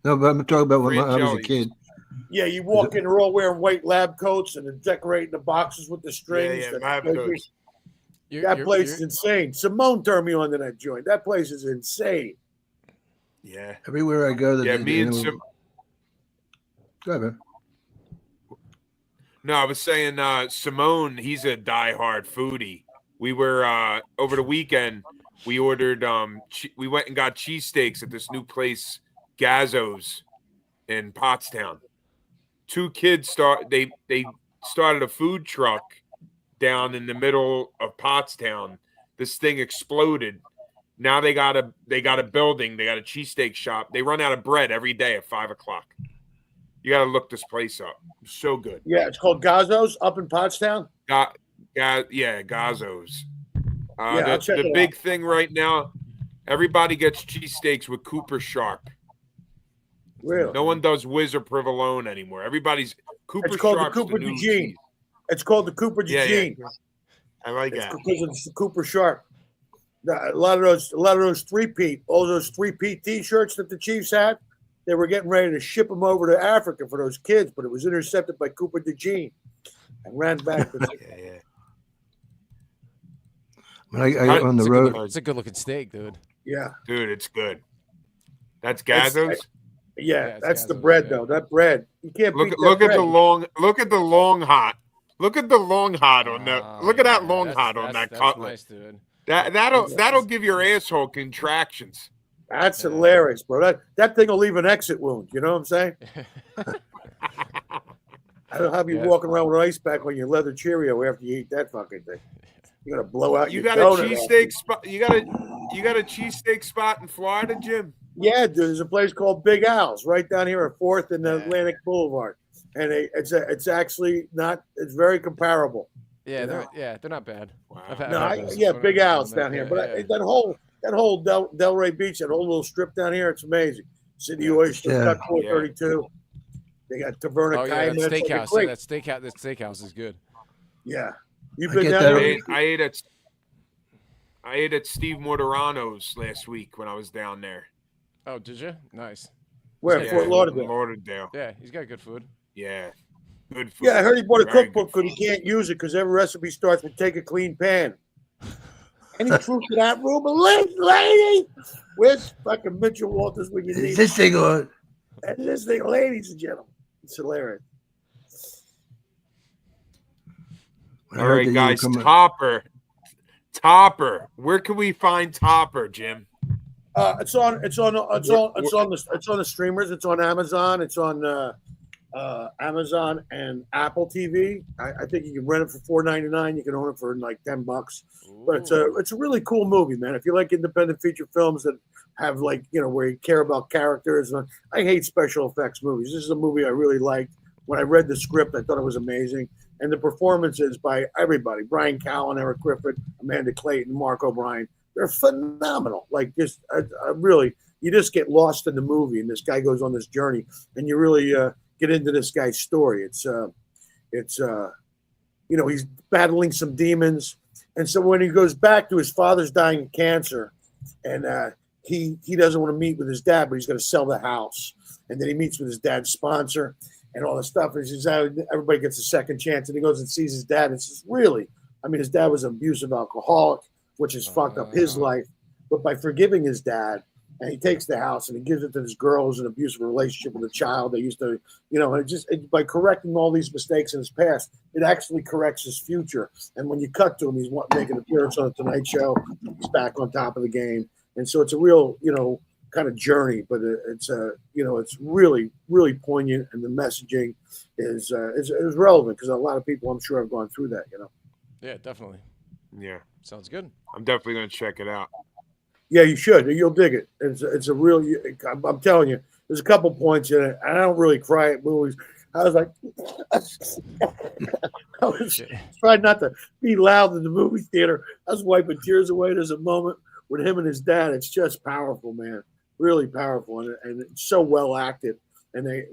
Speaker 1: No, but I'm talking about when I was a kid.
Speaker 5: Yeah, you walk in, they're all wearing white lab coats and they're decorating the boxes with the strings.
Speaker 3: Yeah, lab coats.
Speaker 5: That place is insane. Simone turned me on to that joint. That place is insane.
Speaker 3: Yeah.
Speaker 1: Everywhere I go,
Speaker 3: me and Simone.
Speaker 1: Go ahead, man.
Speaker 3: No, I was saying Simone, he's a diehard foodie. We were over the weekend, we ordered we went and got cheesesteaks at this new place, Gazzo's in Pottstown. 2 kids they started a food truck down in the middle of Pottstown. This thing exploded. Now they got a building, they got a cheesesteak shop. They run out of bread every day at 5:00. You got to look this place up. It's so good.
Speaker 5: Yeah, it's called Gazzo's up in Pottstown.
Speaker 3: Gazzo's. The big thing right now, everybody gets cheesesteaks with Cooper Sharp.
Speaker 5: Really?
Speaker 3: No one does Whiz or Provolone anymore. Everybody's Cooper Sharp.
Speaker 5: It's called the Cooper DeJean. It's called the Cooper DeJean.
Speaker 3: Yeah. I like that.
Speaker 5: Because it's the Cooper Sharp. A lot of those three-peat, all those three-peat T-shirts that the Chiefs had, they were getting ready to ship them over to Africa for those kids, but it was intercepted by Cooper DeJean and ran back.
Speaker 3: Yeah.
Speaker 1: When I on the road,
Speaker 4: it's a good-looking steak, dude.
Speaker 5: Yeah,
Speaker 3: dude, it's good. That's Gazzo's.
Speaker 5: Yeah, that's the bread though. That bread, you can't
Speaker 3: look at the long hot. Look at the long hot on that. Look at that long hot on that cutlet.
Speaker 4: Nice, dude.
Speaker 3: That'll give your asshole contractions.
Speaker 5: That's hilarious, bro. That thing will leave an exit wound. You know what I'm saying? I don't have you walking around with an ice pack on your leather Cheerio after you eat that fucking thing. You're gonna blow out.
Speaker 3: You got a cheesesteak spot. You got a cheesesteak spot in Florida, Jim?
Speaker 5: Yeah, dude. There's a place called Big Al's right down here at 4th and Atlantic Boulevard, and it's actually not. It's very comparable.
Speaker 4: Yeah, they're not bad.
Speaker 5: Wow. Big Al's down here, but that whole Delray Beach, that whole little strip down here, it's amazing. City Oyster, Cut 432. They got Taverna Cayman.
Speaker 4: That steakhouse. That steakhouse is good.
Speaker 5: Yeah, you've been down there.
Speaker 3: I ate at Steve Mortorano's last week when I was down there.
Speaker 4: Oh, did you? Nice.
Speaker 5: Where? Fort Lauderdale.
Speaker 3: Lauderdale.
Speaker 4: Yeah, he's got good food.
Speaker 3: Yeah. Good food.
Speaker 5: Yeah, I heard he bought a cookbook because he can't use it because every recipe starts with take a clean pan. Any truth to that, Ruben? Lady? Where's fucking Mitchell Walters when you need
Speaker 1: this thing on?
Speaker 5: This thing, ladies and gentlemen. It's hilarious.
Speaker 3: All right, guys. Topper. Where can we find Topper, Jim?
Speaker 5: It's on the streamers. It's on Amazon. It's on Amazon and Apple TV. I think you can rent it for $4.99. You can own it for like $10. But it's a really cool movie, man. If you like independent feature films that have like where you care about characters, I hate special effects movies. This is a movie I really liked. When I read the script, I thought it was amazing, and the performances by everybody: Brian Callen, Eric Griffith, Amanda Clayton, Mark O'Brien. They're phenomenal. Like just really, you just get lost in the movie, and this guy goes on this journey, and you really get into this guy's story. It's he's battling some demons, and so when he goes back to his father's dying of cancer, and he doesn't want to meet with his dad, but he's going to sell the house, and then he meets with his dad's sponsor and all this stuff. And he says everybody gets a second chance, and he goes and sees his dad. And says, really, I mean, his dad was an abusive alcoholic, which has fucked up his life, but by forgiving his dad. And he takes the house and he gives it to this girl who's in an abusive relationship with a child. They used to, by correcting all these mistakes in his past, it actually corrects his future. And when you cut to him, he's making an appearance on the Tonight Show. He's back on top of the game. And so it's a real, kind of journey, but it's really, really poignant. And the messaging is relevant because a lot of people, I'm sure, have gone through that,
Speaker 4: Yeah, definitely.
Speaker 3: Yeah.
Speaker 4: Sounds good.
Speaker 3: I'm definitely going to check it out.
Speaker 5: Yeah, you should. You'll dig it. It's a real. I'm telling you, there's a couple points in it. And I don't really cry at movies. I was like, I was trying not to be loud in the movie theater. I was wiping tears away. There's a moment with him and his dad. It's just powerful, man. Really powerful, and it's so well acted. And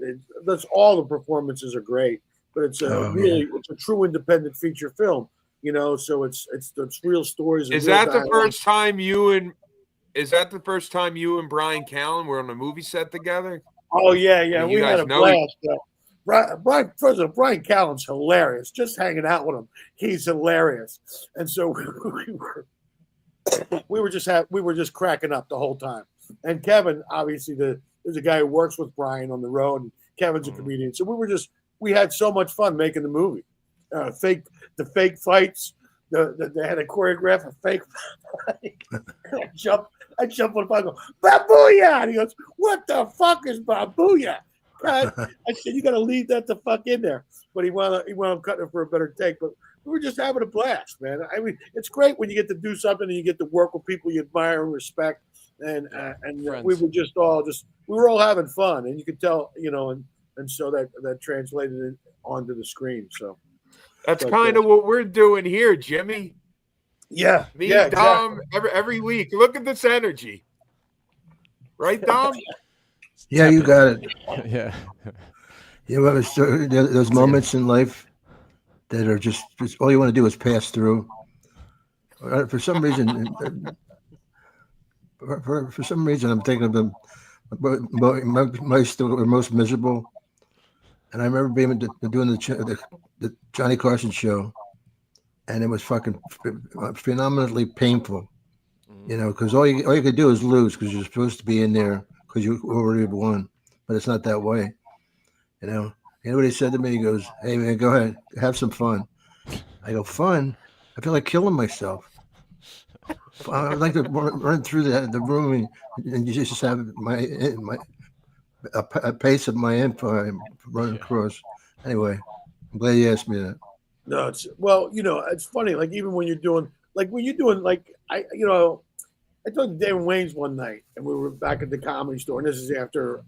Speaker 5: that's all the performances are great. But it's it's a true independent feature film. So it's real stories.
Speaker 3: Is that the first time you and Brian Callen were on a movie set together?
Speaker 5: Oh yeah. We had a blast. Brian Callen's hilarious. Just hanging out with him, he's hilarious. And so we were just cracking up the whole time. And Kevin, obviously, there's a guy who works with Brian on the road, and Kevin's a comedian. So we had so much fun making the movie. Fake fights. They had to choreograph a fake fight. I jump on the phone and go, Babuya! And he goes, what the fuck is Babuya? I said, you got to leave that the fuck in there. But he wound up cutting it for a better take. But we were just having a blast, man. I mean, it's great when you get to do something and you get to work with people you admire and respect. And we were we were all having fun. And you could tell, and so that translated it onto the screen. So
Speaker 3: that's kind of what we're doing here, Jimmy.
Speaker 5: Yeah.
Speaker 3: Me, Dom, exactly. every week. Look at this energy. Right, Dom?
Speaker 1: Yeah, you got it.
Speaker 4: Yeah.
Speaker 1: There's moments in life that are just all you want to do is pass through. For some reason, I'm thinking of them most miserable. And I remember being doing the Johnny Carson show, and it was fucking phenomenally painful, because all you could do is lose because you're supposed to be in there because you already won, but it's not that way, You know what he said to me? He goes, "Hey man, go ahead, have some fun." I go, "Fun? I feel like killing myself. I'd like to run through the room and you just have a pace of my info running across." Anyway, I'm glad you asked me that.
Speaker 5: No, it's funny. Like even when you're doing, I talked to David Wayne's one night, and we were back at the Comedy Store, and this is after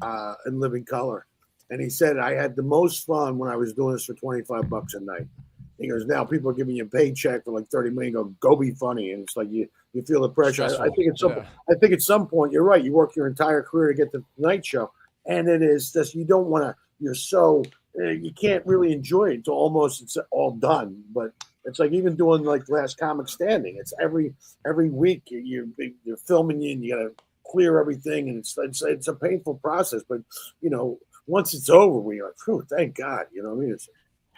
Speaker 5: In Living Color, and he said I had the most fun when I was doing this for $25 a night. He goes, now people are giving you a paycheck for like $30 million. Go be funny, and it's like you feel the pressure. I think at some point you're right. You work your entire career to get the night show, and it is just you don't want to. You're so you can't really enjoy it until almost it's all done. But it's like even doing like Last Comic Standing. It's every week you're filming you, and you got to clear everything, and it's a painful process. But once it's over, we're like, "Phew, thank God." You know what I mean?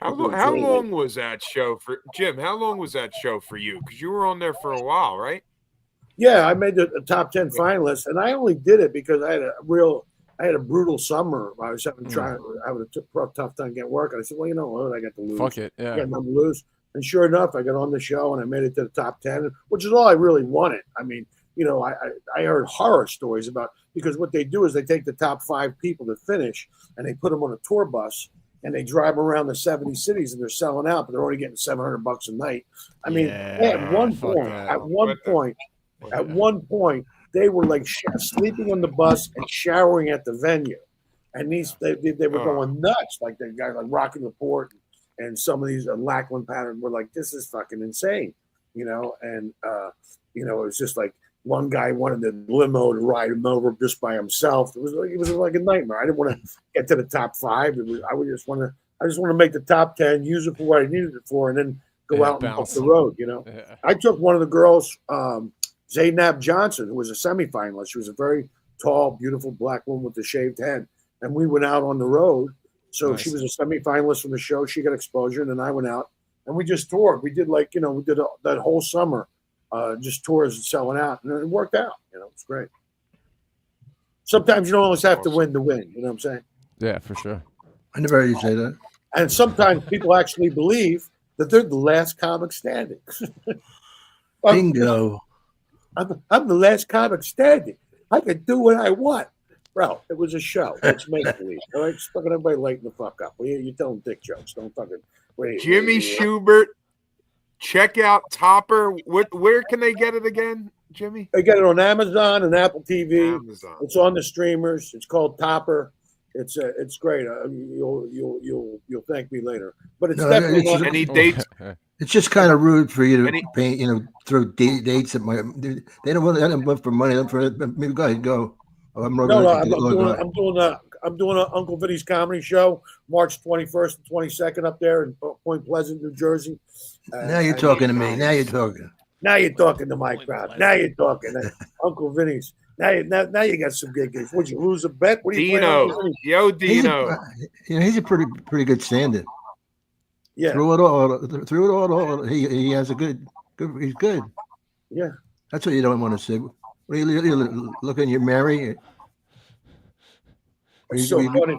Speaker 3: How long was that show for Jim? How long was that show for you? Because you were on there for a while, right?
Speaker 5: Yeah, I made the top 10 finalists, and I only did it because I had a brutal summer. I was having a tough time getting work, and I said, well, you know what? I got to lose.
Speaker 4: Fuck it, yeah.
Speaker 5: I got nothing to lose. And sure enough, I got on the show and I made it to the top 10, which is all I really wanted. I mean, I heard horror stories about, because what they do is they take the top 5 people that finish and they put them on a tour bus and they drive around the 70 cities and they're selling out, but they're only getting $700 a night. I mean, at one point, they were like sleeping on the bus and showering at the venue, and they were going nuts, like the guy like Rocky Report and some of these Lackland pattern were like, this is fucking insane, and it was just like one guy wanted the limo to ride him over just by himself. It was like a nightmare. I didn't want to get to the top 5. I just want to make the top 10, use it for what I needed it for, and then go out and off the road.
Speaker 4: Yeah.
Speaker 5: I took one of the girls, Zaynab Johnson, who was a semifinalist. She was a very tall, beautiful black woman with a shaved head, and we went out on the road. So
Speaker 4: Nice.
Speaker 5: she was a semifinalist from the show. She got exposure, and then I went out and we just toured. We did that whole summer. Just tours and selling out, and it worked out. It's great. Sometimes you don't always have to win to win. You know what I'm saying?
Speaker 4: Yeah, for sure.
Speaker 1: I never heard you say that.
Speaker 5: And sometimes people actually believe that they're the last comic standing.
Speaker 1: Bingo.
Speaker 5: I'm the last comic standing. I can do what I want. Bro, it was a show. It's make believe. All right, just fucking everybody lighten the fuck up. You're telling dick jokes. Don't fucking wait.
Speaker 3: Jimmy Shubert. Check out Topper. Where can they get it again, Jimmy?
Speaker 5: They get it on Amazon and Apple TV.
Speaker 3: Amazon.
Speaker 5: It's on the streamers. It's called Topper. It's great. You'll thank me later. But it's definitely
Speaker 3: Any dates?
Speaker 1: It's just kind of rude for you to pay, throw dates at my. They don't want for money. Maybe go ahead, go. I'm doing an Uncle Vinny's comedy show, March 21st and 22nd up there in Point Pleasant, New Jersey. Now you're talking to me. Now you're talking.
Speaker 5: Now you're talking to my crowd. Now you're talking to Uncle Vinny's. Now you got some good gigs. Would you lose a bet? What do you
Speaker 3: Dino? Yo, Dino.
Speaker 1: He's a pretty good stand-in.
Speaker 5: Yeah.
Speaker 1: Through it all, he has a good. He's good.
Speaker 5: Yeah.
Speaker 1: That's what you don't want to say. What are you looking? You're married.
Speaker 5: It's so funny.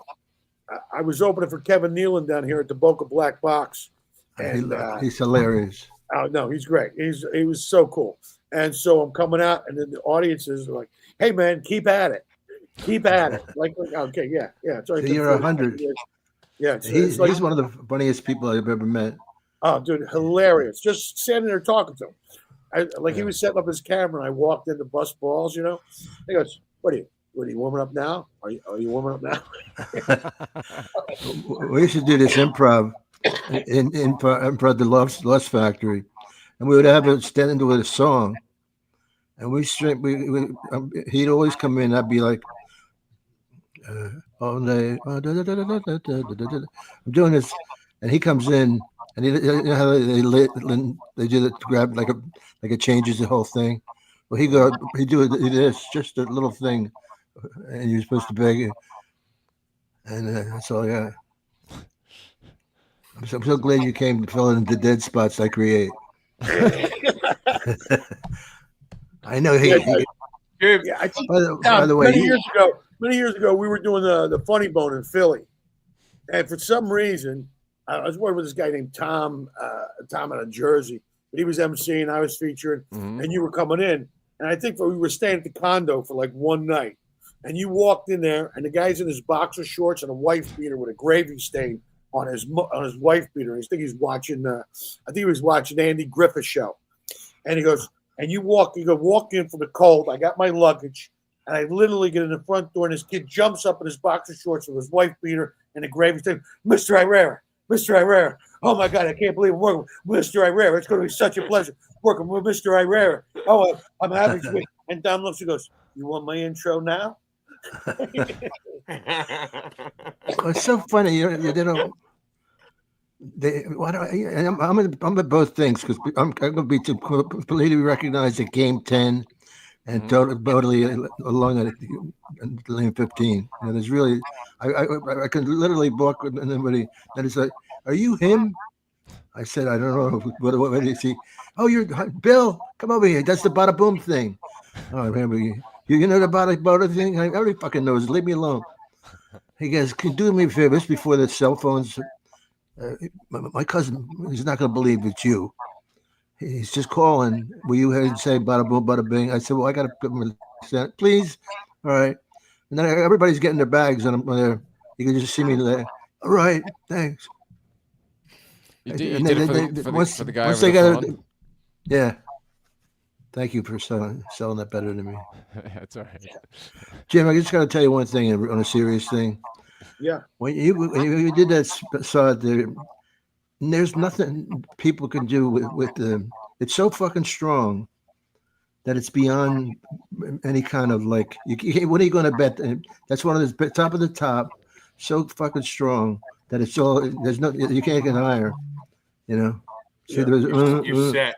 Speaker 5: I was opening for Kevin Nealon down here at the Boca Black Box. And
Speaker 1: he's hilarious.
Speaker 5: Oh no, he's great. He was so cool. And so I'm coming out, and then the audiences are like, "Hey man, keep at it, keep at it." Like, okay, yeah. It's already
Speaker 1: you're 100.
Speaker 5: Yeah,
Speaker 1: he's one of the funniest people I've ever met.
Speaker 5: Oh, dude, hilarious! Just standing there talking to him. He was setting up his camera, and I walked in to bust balls. He goes, "What are you warming up now? Are you warming up now?"
Speaker 1: We used to do this improv in the Lust Factory, and we would have it stand into a song, and he'd always come in. I'd be like, all day, I'm doing this, and he comes in, and you know how they do that to grab like it changes the whole thing. Well, he do this, just a little thing, and you're supposed to beg it, and that's all. Yeah. I'm so glad you came to fill in the dead spots I create. I know he
Speaker 5: I think,
Speaker 1: by the way,
Speaker 5: many years ago, we were doing the Funny Bone in Philly, and for some reason, I was working with this guy named Tom out of Jersey, but he was emceeing, I was featuring, and you were coming in, and I think we were staying at the condo for like one night, and you walked in there, and the guy's in his boxer shorts and a wife beater with a gravy stain on his wife beater. I think he was watching Andy Griffith's show, and he goes, and you walk in from the cold. I got my luggage, and I literally get in the front door, and this kid jumps up in his boxer shorts with his wife beater and a gravy stain. Mr. Irrera. Oh my God, I can't believe I'm working with Mr. Irrera. It's going to be such a pleasure working with Mr. Irrera. Oh, I'm happy to be. And Dom looks and goes, "You want my intro now?"
Speaker 1: It's so funny. I'm at both things because I'm going to be completely recognized at Game 10 and totally along at Lane 15. There's really, I can literally walk with anybody and it's like, "Are you him?" I said, "I don't know. What is he?" "Oh, you're Bill. Come over here. That's the bada boom thing." "Oh, remember you. You know the bada thing? Everybody fucking knows. Leave me alone." He goes, "Can you do me a favor? This before the cell phones. My cousin, he's not going to believe it's you." He's just calling. Will you hear him say bada boom, bada bing? I said, well, I got to put him in the please. All right. And then everybody's getting their bags, and you can just see me there. All right, thanks.
Speaker 4: You did it for the guy
Speaker 1: once
Speaker 4: over
Speaker 1: they
Speaker 4: the
Speaker 1: got
Speaker 4: phone?
Speaker 1: Yeah. Thank you for selling that better than me.
Speaker 4: That's all right.
Speaker 1: Jim, I just got to tell you one thing on a serious thing.
Speaker 5: Yeah.
Speaker 1: When you did that side there, there's nothing people can do with the. It's so fucking strong that it's beyond any kind of like. What are you going to bet? That's one of the top of the top. So fucking strong that it's all. There's no. You can't get higher. You know. See, there was.
Speaker 3: You're set.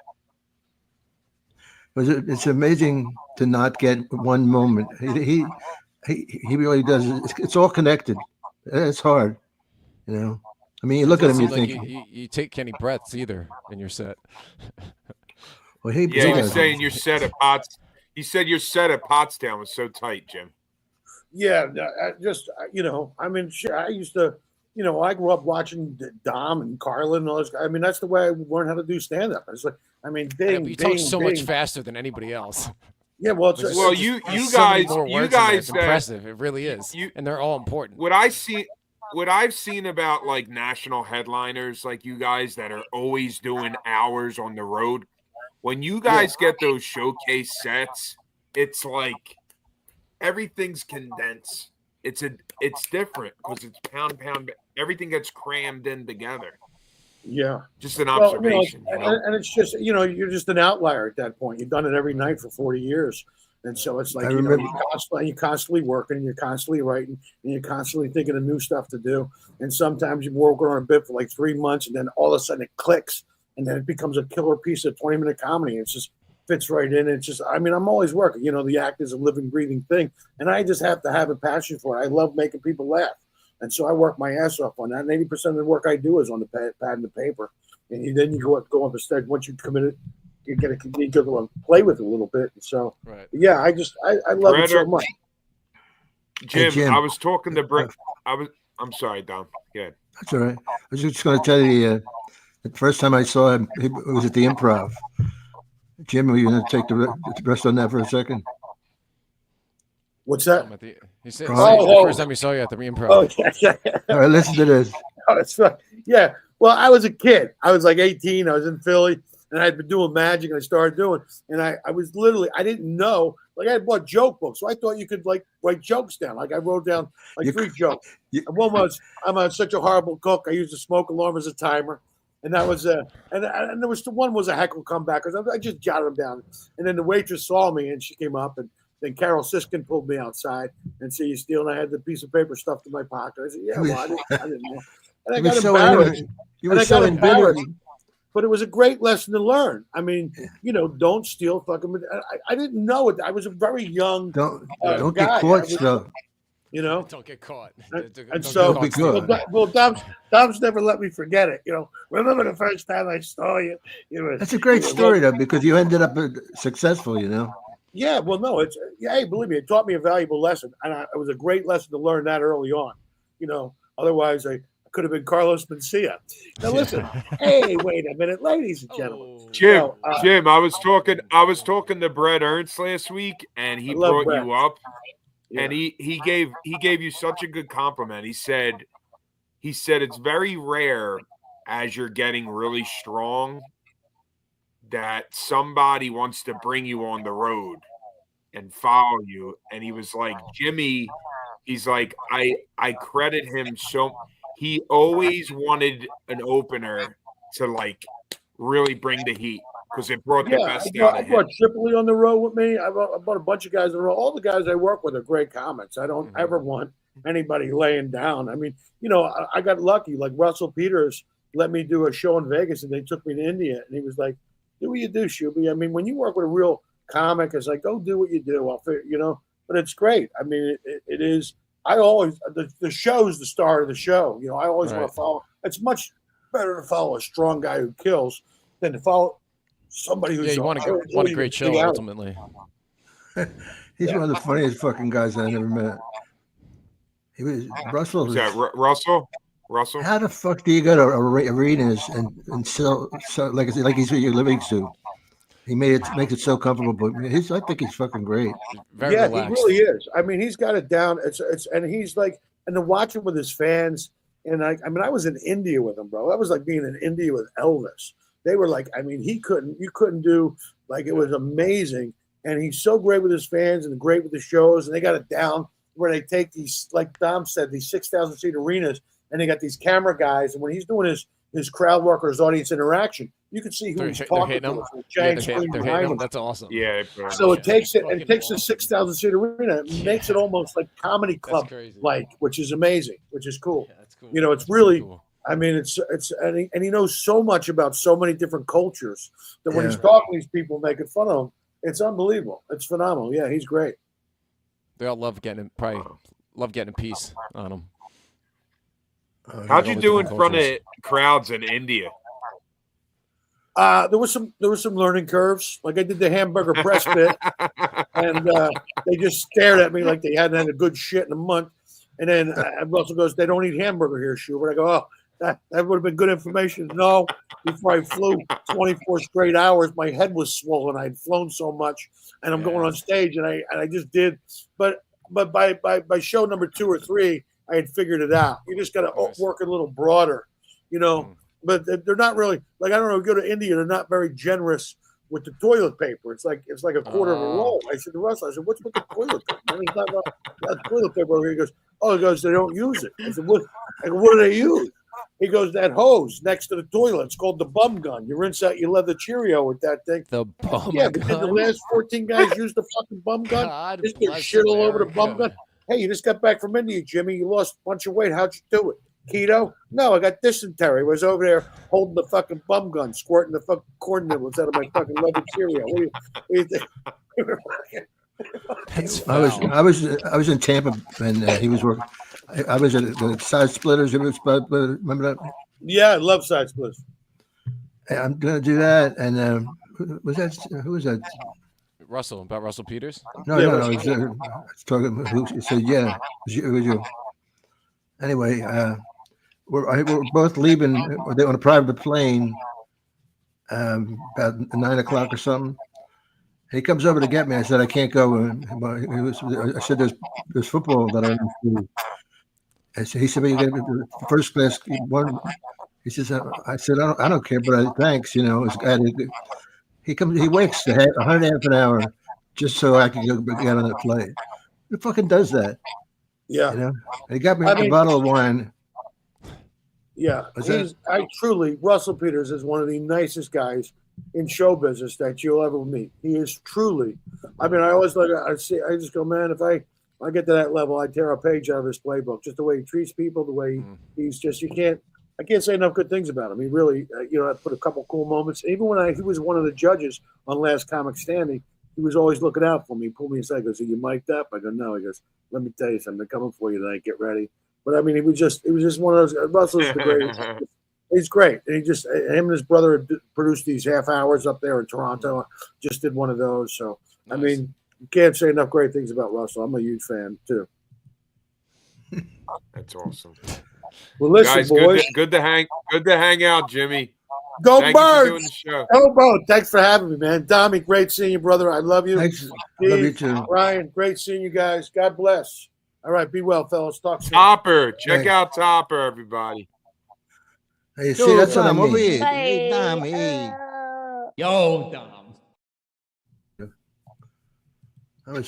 Speaker 1: It's amazing to not get one moment. He really does. It's all connected. It's hard, you know. I mean, you look at him, you
Speaker 4: like
Speaker 1: think
Speaker 4: you take any breaths either in your set.
Speaker 1: Well,
Speaker 3: you're saying your set at Pots. He said your set at Pottstown was so tight, Jim.
Speaker 5: Yeah, I mean, I used to, I grew up watching Dom and Carlin and all this. I mean, that's the way I learned how to do stand up. It's like, I mean, ding,
Speaker 4: you
Speaker 5: ding,
Speaker 4: talk so
Speaker 5: ding.
Speaker 4: much faster than anybody else.
Speaker 5: Yeah, well,
Speaker 3: you
Speaker 4: guys,
Speaker 3: it's
Speaker 4: impressive. It really is, and they're all important.
Speaker 3: What I've seen about like national headliners like you guys that are always doing hours on the road, when you guys get those showcase sets, it's like everything's condensed. It's different because it's pound. Everything gets crammed in together.
Speaker 5: Yeah,
Speaker 3: just an observation.
Speaker 5: And it's just you're just an outlier at that point. You've done it every night for 40 years, and so it's like you're constantly working, you're constantly writing, and you're constantly thinking of new stuff to do. And sometimes you work on a bit for like 3 months, and then all of a sudden it clicks, and then it becomes a killer piece of 20-minute comedy. It just fits right in. It's just, I mean, I'm always working. The act is a living, breathing thing, and I just have to have a passion for it. I love making people laugh. And so I work my ass off on that. And 80% of the work I do is on the pad and the go on the stage. Once you commit it, you get to play with it a little bit. And so, yeah, I love it so much.
Speaker 3: Jim, I was talking to Brett. I'm sorry, Dom. Yeah,
Speaker 1: that's all right. I was just going to tell you, the first time I saw him, it was at the Improv. Jim, are you going to take the rest on that for a second?
Speaker 5: What's that?
Speaker 4: He said the first time he saw you at the Improv.
Speaker 5: Oh, yeah.
Speaker 1: All right, listen to this.
Speaker 5: Oh, that's right. Yeah. Well, I was a kid. I was like 18. I was in Philly, and I'd been doing magic, and I started doing. And I was literally, I didn't know. Like I had bought joke books, so I thought you could like write jokes down. Like I wrote down like 3 jokes. And one was, I'm such a horrible cook. I used a smoke alarm as a timer. And that was and there was one was a heckle comebackers. I just jotted them down. And then the waitress saw me, and she came up, and then Carol Siskin pulled me outside and said, "You steal?" And I had the piece of paper stuffed in my pocket. I said, "Yeah, well, I didn't know." And I got embarrassed. But it was a great lesson to learn. I mean, don't steal fucking. I didn't know it. I was a very young.
Speaker 1: Don't
Speaker 5: guy.
Speaker 1: get caught, though.
Speaker 4: Don't get caught.
Speaker 5: And so,
Speaker 1: be good.
Speaker 5: well, Dom's never let me forget it. Remember the first time I saw you?
Speaker 1: That's a great story, though, because you ended up successful.
Speaker 5: Yeah, well, no, hey, believe me, it taught me a valuable lesson, and it was a great lesson to learn that early on. Otherwise I could have been Carlos Mencia. Now listen, hey, wait a minute, ladies and gentlemen.
Speaker 3: Jim, I was talking to Brett Ernst last week, and he brought
Speaker 5: Brett.
Speaker 3: you up,
Speaker 5: Yeah.
Speaker 3: and he gave you such a good compliment. He said it's very rare as you're getting really strong that somebody wants to bring you on the road and follow you. And he was like, Jimmy, he's like, I credit him so he always wanted an opener to like really bring the heat because it brought the best out of him.
Speaker 5: I brought Tripoli on the road with me. I brought a bunch of guys on the road. All the guys I work with are great comics. I don't ever want anybody laying down. I mean, I got lucky. Like Russell Peters let me do a show in Vegas, and they took me to India, and he was like, "Do what you do, Shuby." I mean, when you work with a real comic, it's like, go do what you do. But it's great. I mean, it is. I always the show's the star of the show. I always want to follow. It's much better to follow a strong guy who kills than to follow somebody who's.
Speaker 4: Yeah, you want a great show ultimately.
Speaker 1: He's one of the funniest fucking guys I ever met. He was Russell.
Speaker 3: Is that Russell? Russell?
Speaker 1: How the fuck do you go to arenas and sell like he's your living suit? He makes it so comfortable, but I think he's fucking great.
Speaker 4: Very
Speaker 5: yeah,
Speaker 4: relaxed.
Speaker 5: he really is. I mean, he's got it down. It's and he's like, and to watch him with his fans. And I mean, I was in India with him, bro. That was like being in India with Elvis. They were like, I mean, you couldn't do like, it was amazing. And he's so great with his fans and great with the shows. And they got it down where they take these, like Dom said, these 6,000 seat arenas, and they got these camera guys. And when he's doing his crowd work or his audience interaction, you can see who he's talking to.
Speaker 4: They're hitting him. That's awesome.
Speaker 3: Yeah.
Speaker 5: So it takes the 6,000 seat arena, and makes it almost like comedy club like, which is amazing, which is cool.
Speaker 4: Yeah, that's cool.
Speaker 5: You know, it's really cool. I mean, it's and he knows so much about so many different cultures that when he's talking to these people, making fun of them, it's unbelievable. It's phenomenal. Yeah, he's great.
Speaker 4: They all love getting a piece on him.
Speaker 3: How'd you do in front of crowds in India?
Speaker 5: There was some learning curves. Like I did the hamburger press bit, and they just stared at me like they hadn't had a good shit in a month. And then Russell goes, "They don't eat hamburger here, Shubert." I go, "Oh, that would have been good information." No, before I flew 24 straight hours, my head was swollen. I had flown so much, and I'm going on stage, and I just did. But by show number 2 or 3, I had figured it out. You just got to work a little broader, you know. But they're not really like, I don't know. Go to India, they're not very generous with the toilet paper. It's like a quarter of a roll. I said to Russell, I said, "What's with the toilet paper?" And he's not about toilet paper over here. He goes, "Oh," he goes, "they don't use it." I said, "What? I go, what do they use?" He goes, "That hose next to the toilet. It's called the bum gun. You rinse out your leather Cheerio with that thing."
Speaker 4: The bum
Speaker 5: gun?
Speaker 4: But
Speaker 5: did the last 14 guys use the fucking bum gun? Just their shit all over the bum gun. Hey, you just got back from India, Jimmy. You lost a bunch of weight. How'd you do it? Keto? No, I got dysentery. I was over there holding the fucking bum gun, squirting the fucking corn nibbles out of my fucking leather Cheerio. What do you think?
Speaker 1: I was in Tampa, and he was working. I was at the Side Splitters. Remember that?
Speaker 5: Yeah, I love Side Splitters.
Speaker 1: I'm gonna do that. And who was that?
Speaker 4: Russell Peters?
Speaker 1: No. I was talking. Who said yeah? It was you. Anyway, we're both leaving on a private plane about 9 o'clock or something. He comes over to get me. I said, "I can't go." I said, "There's football that I want to see." He said, "Well, you get first class one." He says, "I said, I don't care, but thanks." You know, he waits a half an hour just so I can get on the flight. Who fucking does that?
Speaker 5: Yeah,
Speaker 1: you know, he got me a bottle of wine.
Speaker 5: Yeah, Russell Peters is one of the nicest guys in show business that you'll ever meet. He is truly. I mean, I always I just go, man, if I get to that level, I tear a page out of his playbook. Just the way he treats people, the way he's just, I can't say enough good things about him. He really, I put a couple cool moments. Even when he was one of the judges on Last Comic Standing, he was always looking out for me. He pulled me aside, he goes, "Are you mic'd up?" I go, "No." He goes, "Let me tell you something. They're coming for you tonight. Get ready." But I mean, it was just one of those. Russell's the greatest. He's great. And him and his brother produced these half hours up there in Toronto. Just did one of those. So, nice. I mean, you can't say enough great things about Russell. I'm a huge fan too.
Speaker 3: That's awesome.
Speaker 5: Well, listen,
Speaker 3: guys,
Speaker 5: boys.
Speaker 3: Good to hang out, Jimmy.
Speaker 5: Go
Speaker 3: Thank
Speaker 5: Birds!
Speaker 3: You for doing the show.
Speaker 5: Go Birds! Thanks for having me, man. Dommy, great seeing you, brother. I love you.
Speaker 1: Thanks.
Speaker 5: Steve,
Speaker 1: love you too.
Speaker 5: Ryan, great seeing you guys. God bless. All right, be well, fellas. Talk soon.
Speaker 3: Topper, check out Topper, everybody.
Speaker 1: Hey, see, that's what I mean.
Speaker 2: Over here. Hey, Dom, hey. Yo, Dom.
Speaker 1: That was